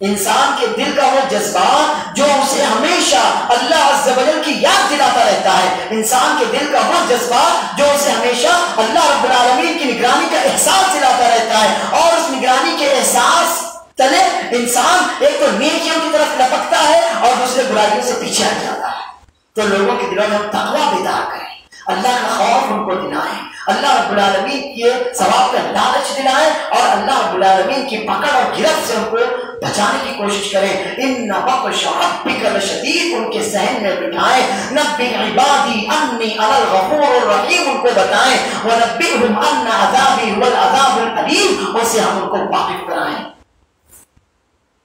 انسان کے دل کا وہ جذبات جو اسے ہمیشہ اللہ عز و جل کی یاد دلاتا رہتا ہے، انسان کے دل کا وہ جذبات جو اسے ہمیشہ اللہ رب العالمین کی نگرانی کا احساس دلاتا رہتا ہے، اور اس نگرانی کے احساس تلے انسان ایک تو نیکیوں کی طرف لپکتا ہے اور دوسرے برائیوں سے پیچھے ہٹ جاتا ہے۔ تو لوگوں کے دلوں میں ہم تقویٰ بیدار کریں، اللہ کا خوف ان کو دلائیں، اللہ رب العالمین کے ثواب کا لالچ دلائیں، اور اللہ رب العالمین کی پکڑ اور گرفت سے ان کو بچانے کی کوشش کریں۔ ان بطش ربک لشدید، ان کے ذہن میں بٹھائیں، نبئ عبادی انی انا الغفور الرحیم، ان کو بتائیں، ونبئہم ان عذابی هو العذاب الالیم، ان سے ہم ان کو واقف کرائیں۔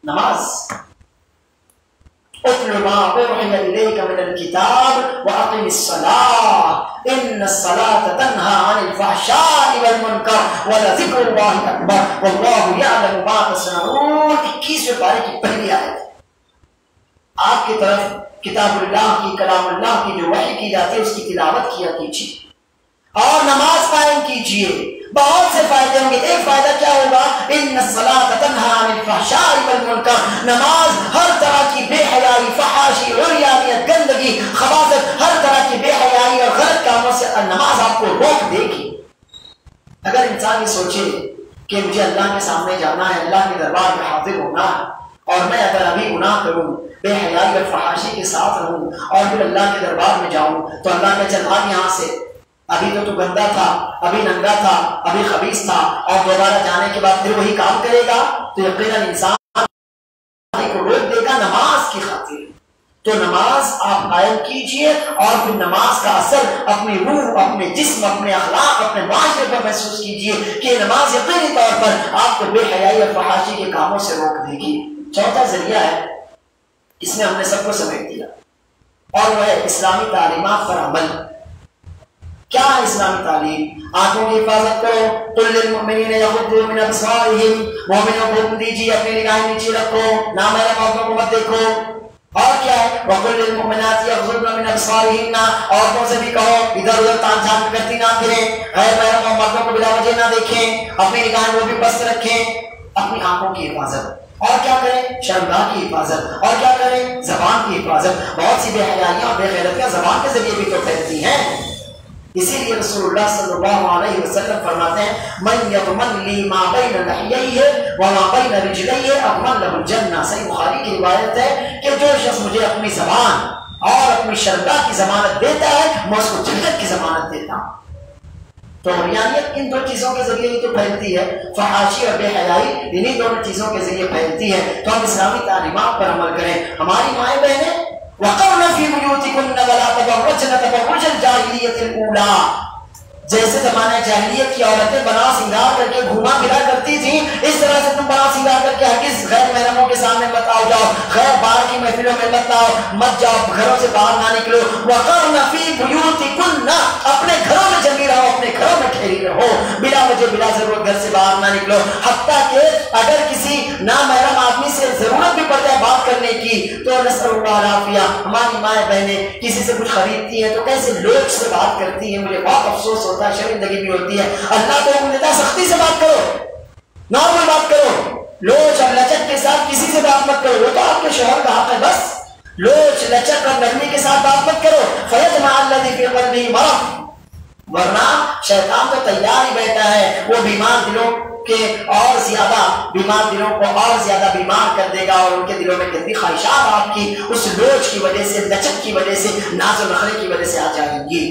نماز، اتل ما اوحی الیک من الکتاب واقم الصلاۃ ان الصلاۃ تنہی عن الفحشاء والمنکر ولذکر اللہ اکبر واللہ یعلم ما تصنعون۔ 21ویں پارے کی پہلی آیت۔ آپ کی طرف کتاب اللہ کی، کلام اللہ کی جو وحی کی جاتی ہے اس کی تلاوت کیا کیجیے اور نماز قائم کیجیے، بہت سے فائدے ہوں گے۔ ایک فائدہ کیا ہوگا؟ ان الصلاۃ تنہی عن الفحشاء والمنکر، نماز ہر طرح کی بے حیائی، فحاشی، عریانیت، گندگی، خباثت، ہر طرح کی بے حیائی اور غلط کاموں سے نماز آپ کو روک دے گی۔ اگر انسان یہ سوچے کہ مجھے اللہ کے سامنے جانا ہے، اللہ کے دربار میں حاضر ہونا ہے، اور میں اگر ابھی گناہ کروں، بے حیائی اور فحاشی کے ساتھ رہوں اور پھر اللہ کے دربار میں جاؤں، تو اللہ کا چل بھاگ یہاں سے، ابھی تو گندا تھا، ابھی ننگا تھا، ابھی خبیث تھا، اور دوبارہ جانے کے بعد پھر وہی کام کرے گا، تو یقیناً انسان کو روک دے گا نماز کی خاطر۔ تو نماز آپ قائم کیجئے، اور پھر نماز کا اثر اپنی روح، اپنے جسم، اپنے اخلاق، اپنے معاشرے پر محسوس کیجئے کہ نماز یقینی طور پر آپ کو بے حیائی اور فحاشی کے کاموں سے روک دے گی۔ چوتھا ذریعہ ہے، اس میں ہم نے سب کو سمیٹ دیا، اور وہ ہے اسلامی تعلیمات پر عمل۔ کیا ہے اسلامی تعلیم؟ آنکھوں کی حفاظت کرو، قل للمؤمنین یغضوا من ابصارہم، مومنوں کو حکم دیجیے اپنی نگاہیں نیچے رکھو، نامحرم عورتوں کو مت دیکھو۔ اور کیا ہے؟ وقل للمؤمنات یغضضن من ابصارہن، عورتوں سے بھی کہو ادھر ادھر تان جھانک کرتی نہ پھریں، غیر محرم مردوں کو بلا وجہ نہ دیکھیں، اپنی نگاہیں وہ بھی پست رکھیں۔ اپنی آنکھوں کی حفاظت، اور کیا کریں؟ شرمگاہ کی حفاظت، اور کیا کریں؟ زبان کی حفاظت۔ بہت سی بے حیائیاں اور بے غیرتیاں زبان کے ذریعے بھی تو پھیلتی ہیں، اسی لیے رسول اللہ صلی اللہ علیہ وسلم فرماتے ہیں من یضمن لی ما بین لحییہ وما بین رجلیہ اضمن لہ الجنہ۔ صحیح بخاری کی روایت ہے کہ جو شخص مجھے اپنی زبان اور اپنی شرمگاہ کی ضمانت دیتا ہے، میں اس کو جنت کی ضمانت دیتا ہوں۔ تو عریانیت ان دو چیزوں کے ذریعے ہی تو پھیلتی ہے، فحاشی اور بے حیائی انہی دونوں چیزوں کے ذریعے پھیلتی ہے۔ تو ہم اسلامی تعلیمات پر عمل کریں۔ ہماری مائیں بہنیں وَقَرْنَ فِي بُيُوتِكُنَّ وَلَا تَبَرَّجْنَ تَبَرُّجَ الْجَاهِلِيَّةِ الْأُولَىٰ، جیسے زمانہ جاہلیت کی عورتیں بنا سنگار کر کے گھوما پھرا کرتی تھیں، اس طرح سے تم بنا سنگار کر کے ہرگز غیر محرموں کے سامنے مت آؤ جاؤ، غیر باہر کی محفلوں میں مت آؤ، مت جاؤ، گھروں سے باہر نہ نکلو۔ وَقَرْنَ فِي بُيُوتِكُنَّ، اپنے گھروں میں جمی رہو، اپنے گھروں میں ٹھہری رہو، بلا وجہ بلا ضرورت گھر سے باہر نہ نکلو۔ حتیٰ کہ اگر کسی نامحرم آدمی سے ضرورت بھی پڑ جائے بات کرنے کی تو نسأل اللہ العافیہ، ہماری مائیں بہنیں کسی سے کچھ خریدتی ہیں تو کیسے لوگ سے بات کرتی ہیں، مجھے بہت افسوس ہوتا ہے، شرمندگی بھی ہوتی ہے۔ اللہ کو حکم دیتا ہے سختی سے بات کرو، نارمل بات کرو، لوچ اور لچک کے ساتھ کسی سے بات مت کرو، وہ تو آپ کے شوہر کا حق ہے، بس لوچ لچک اور نرمی کے ساتھ بات مت کرو۔ فَيَطْمَعَ الَّذِي فِي قَلْبِهِ مَرَضٌ، ورنہ شیطان تو تیار ہی بیٹھا ہے، وہ بیمار دلوں کے اور زیادہ بیمار دلوں کو اور زیادہ بیمار کر دے گا، اور ان کے دلوں میں گندی خواہشات آپ کی اس لوچ کی وجہ سے، لچک کی وجہ سے، ناز و نخرے کی وجہ سے آ جائیں گی۔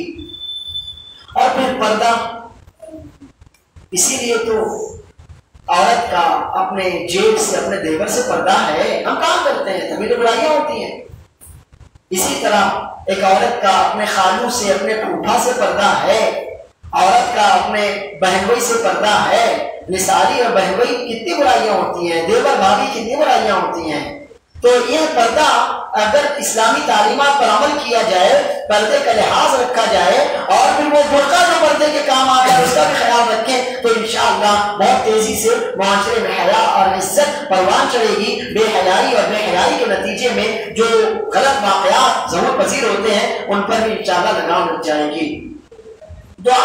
اور پھر پردہ، اسی لیے تو عورت کا اپنے جیب سے، اپنے دیور سے پردہ ہے، ہم کام کرتے ہیں تبھی تو برائیاں ہوتی ہیں۔ اسی طرح ایک عورت کا اپنے خالو سے، اپنے پھوپھا سے پردہ ہے، عورت کا اپنے بہنوئی سے پردہ ہے۔ نساری اور بہنوئی کتنی برائیاں ہوتی ہیں، دیور بھابھی کتنی برائیاں ہوتی ہیں۔ تو یہ پردہ اگر اسلامی تعلیمات پر عمل کیا جائے، پردے کا لحاظ رکھا جائے، اور پھر وہ برقع جو پردے کے کام آتا ہے اس کا بھی خیال رکھیں، تو انشاءاللہ بہت تیزی سے معاشرے میں حیا اور عزت پروان چڑھے گی۔ بے حیائی اور بے حیائی کے نتیجے میں جو غلط واقعات ظہور پذیر ہوتے ہیں ان پر بھی انشاءاللہ لگام لگ جائے گی۔ دعا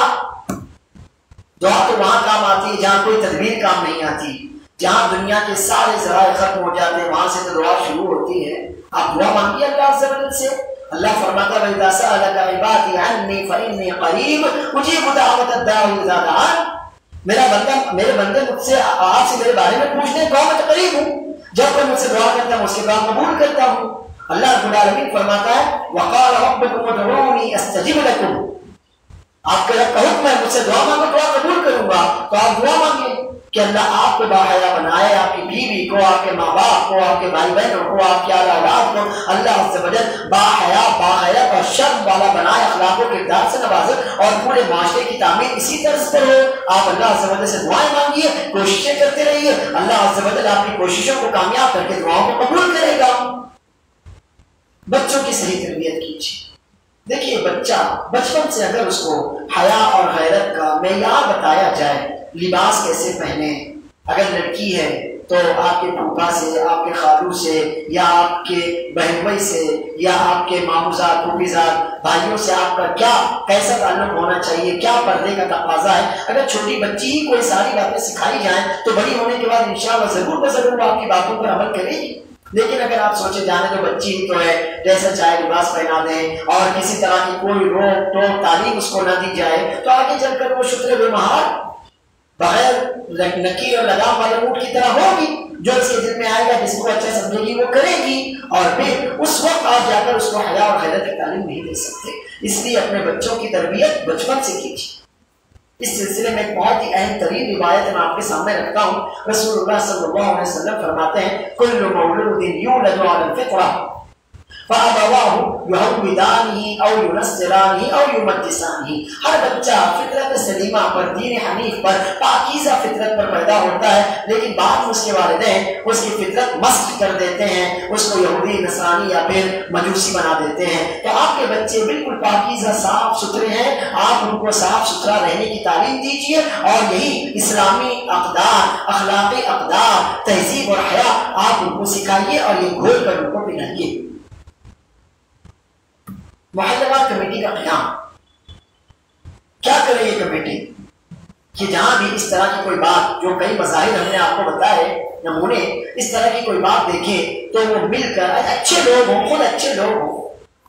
تو وہاں کام آتی ہے جہاں کوئی تدبیر کام نہیں آتی۔ جہاں دنیا کے سارے ذرائع ختم ہو جاتے ہیں وہاں سے تو دعا شروع ہوتی ہے. آپ دعا مانگیے اللہ عز و جل سے. اللہ فرماتا ہے وَإِذَا سَأَلَكَ عِبَادِي عَنِّي فَإِنِّي قَرِيبٌ أُجِيبُ دَعْوَةَ الدَّاعِ إِذَا دَعَانِ. میرے بندے مجھ سے آپ سے میرے بارے میں پوچھتے ہیں کہو میں تو قریب ہوں. جب کوئی مجھ سے دعا کرتا ہوں اس کے دعا قبول کرتا ہوں. اللہ رب العالمین فرماتا ہے وَقَالَ رَبُّكُمُ ادْعُونِي أَسْتَجِبْ لَكُمْ. آپ کے رب کا حکم ہے مجھ سے دعا مانگو دعا قبول کروں گا. تو آپ دعا مانگیں کہ اللہ آپ کو باحیا بنائے, آپ کی بیوی کو, آپ کے ماں باپ کو, آپ کے بھائی بہنوں کو, آپ کے اولاد کو اللہ عز و جل باحیا باغیرت اور شرم والا بنائے, اخلاق و کردار سے نوازے اور پورے معاشرے کی تعمیر اسی طرز پر ہو. آپ اللہ عز و جل سے دعائیں مانگیے, کوششیں کرتے رہیے, اللہ عز و جل آپ کی کوششوں کو کامیاب کر کے دعاؤں کو قبول کرے گا. بچوں کی صحیح تربیت کیجیے. دیکھیے بچہ بچپن سے اگر اس کو حیا اور غیرت کا معیار بتایا جائے, لباس کیسے پہنے, اگر لڑکی ہے تو آپ کے پھوپھا سے, آپ کے خالو سے, یا آپ کے بہن بھائی سے, یا آپ کے ماموزاد پھوپھیزاد بھائیوں سے آپ کا کیا کیسا تعلق ہونا چاہیے, کیا پردے کا تقاضا ہے. اگر چھوٹی بچی ہی کوئی ساری باتیں سکھائی جائیں تو بڑی ہونے کے بعد انشاءاللہ ضرور ضرور آپ کی باتوں پر عمل کرے گی. لیکن اگر آپ سوچے جانے تو بچی ہی تو ہے, جیسا چاہے لباس پہنا دیں اور کسی طرح کی کوئی روک ٹوک تعلیم اس کو نہ دی جائے تو آگے چل کر وہ شتر بے مہار بغیر نکیر اور لگام والے اونٹ کی طرح ہوگی. جو اس کے دل میں آئے گا جس کو اچھا سمجھے گی وہ کرے گی, اور پھر اس وقت آپ جا کر اس کو حیا اور غیرت کی تعلیم نہیں دے سکتے. اس لیے اپنے بچوں کی تربیت بچپن سے کیجیے. اس سلسلے میں ایک بہت ہی اہم ترین روایت میں آپ کے سامنے رکھتا ہوں. رسول اللہ صلی اللہ علیہ وسلم فرماتے ہیں کل مولود یولد علی الفطرہ فابواہ یہودانہ او ینصرانہ او یمجسانہ. ہر بچہ فطرت سلیمہ پر, دین حنیف پر, پاکیزہ فطرت پر پیدا ہوتا ہے, لیکن بعد میں اس کے والدین اس کی فطرت مسخ کر دیتے ہیں, اس کو یہودی نصرانی یا پھر مجوسی بنا دیتے ہیں. تو آپ کے بچے بالکل پاکیزہ صاف ستھرے ہیں, آپ ان کو صاف ستھرا رہنے کی تعلیم دیجیے اور یہی اسلامی اقدار, اخلاقی اقدار, تہذیب اور حیا آپ ان کو سکھائیے اور یہ گھول کر ان کو پلائیے. محلہ وار کمیٹی کا قیام کیا کرے یہ کمیٹی کہ جہاں بھی اس طرح کی کوئی بات, جو کئی مظاہر ہم نے آپ کو بتائے نمونے, اس طرح کی کوئی بات دیکھیں تو وہ مل کر اچھے لوگ ہوں, خود اچھے لوگ ہوں,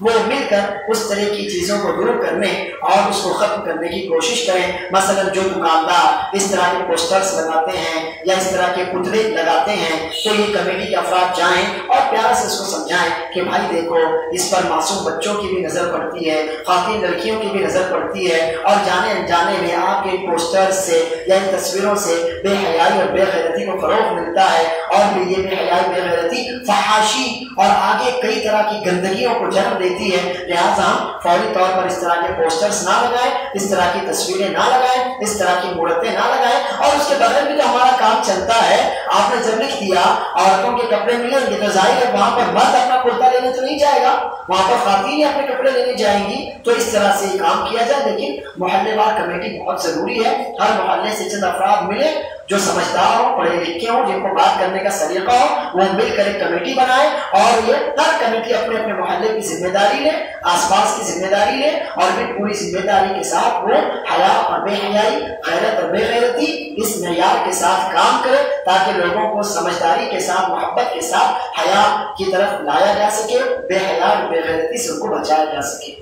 وہ مل کر اس طرح کی چیزوں کو دور کرنے اور اس کو ختم کرنے کی کوشش کریں. مثلا جو دکاندار اس طرح کے پوسٹرز لگاتے ہیں یا اس طرح کے پتلے لگاتے ہیں تو یہ کمیٹی کے افراد جائیں اور پیار سے اس کو سمجھائیں کہ بھائی دیکھو اس پر معصوم بچوں کی بھی نظر پڑتی ہے, خواتین لڑکیوں کی بھی نظر پڑتی ہے, اور جانے انجانے میں آپ کے پوسٹر سے یا ان تصویروں سے بے حیائی اور بے غیرتی کو فروغ ملتا ہے, اور پھر یہ بے حیائی بے غیرتی فحاشی اور آگے کئی طرح کی گندگیوں کو جنم دیتی ہے. لہٰذا ہم فوری طور پر اس طرح کے پوسٹرز نہ لگائیں, اس طرح کی تصویریں نہ لگائیں, اس طرح کی مورتیں نہ لگائیں. اور اس کے بغیر بھی تو ہمارا کام چلتا ہے. آپ نے جب لکھ دیا عورتوں کے کپڑے ملیں گے تو ظاہر ہے وہاں پر مرد اپنا کرتا لینے تو نہیں جائے گا, وہاں پر خواتین اپنے کپڑے لینے جائیں گی. تو اس طرح سے کام کیا جائے. لیکن محلے وار کمیٹی بہت ضروری ہے. ہر محلے سے چند افراد ملے جو سمجھدار ہوں, پڑھے لکھے ہوں, جن کو بات کرنے کا سلیقہ ہو, وہ مل کر ایک کمیٹی بنائے اور یہ ہر کمیٹی اپنے اپنے محلے کی ذمہ داری لے, آس پاس کی ذمہ داری لے, اور پھر پوری ذمہ داری کے ساتھ وہ حیا اور بے حیائی, غیرت اور بے غیرتی اس معیار کے ساتھ کام کرے تاکہ لوگوں کو سمجھداری کے ساتھ, محبت کے ساتھ حیا کی طرف لایا جا سکے, بے حیا اور بے غیرتی سے ان کو بچایا جا سکے.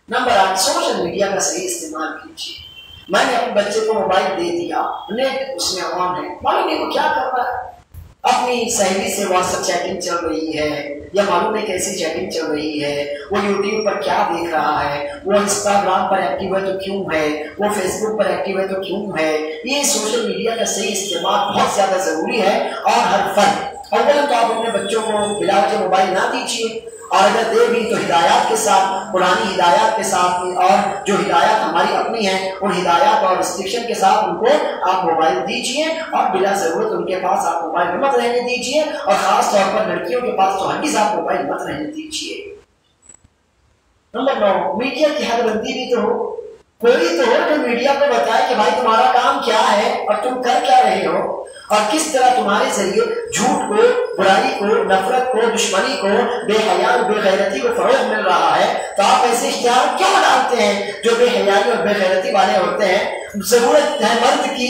نمبر 8, سوشل میڈیا کا صحیح استعمال کیجیے. میں نے اپنے بچے کو موبائل دے دیا, نیٹ اس میں عوام ہے, معلوم نہیں وہ کیا کر رہا ہے, اپنی سہیلی سے واٹس ایپ چیٹنگ چل رہی ہے, یا معلوم نہیں کیسی چیٹنگ چل رہی ہے, وہ یوٹیوب پر کیا دیکھ رہا ہے, وہ انسٹاگرام پر ایکٹیو ہے تو کیوں ہے, وہ فیس بک پر ایکٹیو ہے تو کیوں ہے. یہ سوشل میڈیا کا صحیح استعمال بہت زیادہ ضروری ہے. اور ہر فرد اولا تو آپ اپنے بچوں کو بلا وجہ موبائل نہ دیجیے, اور اگر دے بھی تو ہدایات کے ساتھ, پرانی ہدایات کے ساتھ, اور جو ہدایات ہماری اپنی ہیں ان ہدایات اور ریسٹرکشن کے ساتھ ان کو آپ موبائل دیجیے, اور بلا ضرورت ان کے پاس آپ موبائل مت رہنے دیجیے, اور خاص طور پر لڑکیوں کے پاس تو ہرگز آپ موبائل مت رہنے دیجیے. نمبر 9, میڈیا کی حد بندی بھی تو ہو. کوئی تو ہو جو میڈیا کو بتائے کہ بھائی تمہارا کام کیا ہے اور تم کر کیا رہے ہو, اور کس طرح تمہارے ذریعے جھوٹ کو, برائی کو, نفرت کو, دشمنی کو, بے حیا اور بے غیرتی کو فروغ مل رہا ہے. تو آپ ایسے اشتہار کیوں ڈالتے ہیں جو بے حیائی اور بے غیرتی والے ہوتے ہیں؟ ضرورت ہے مرد کی,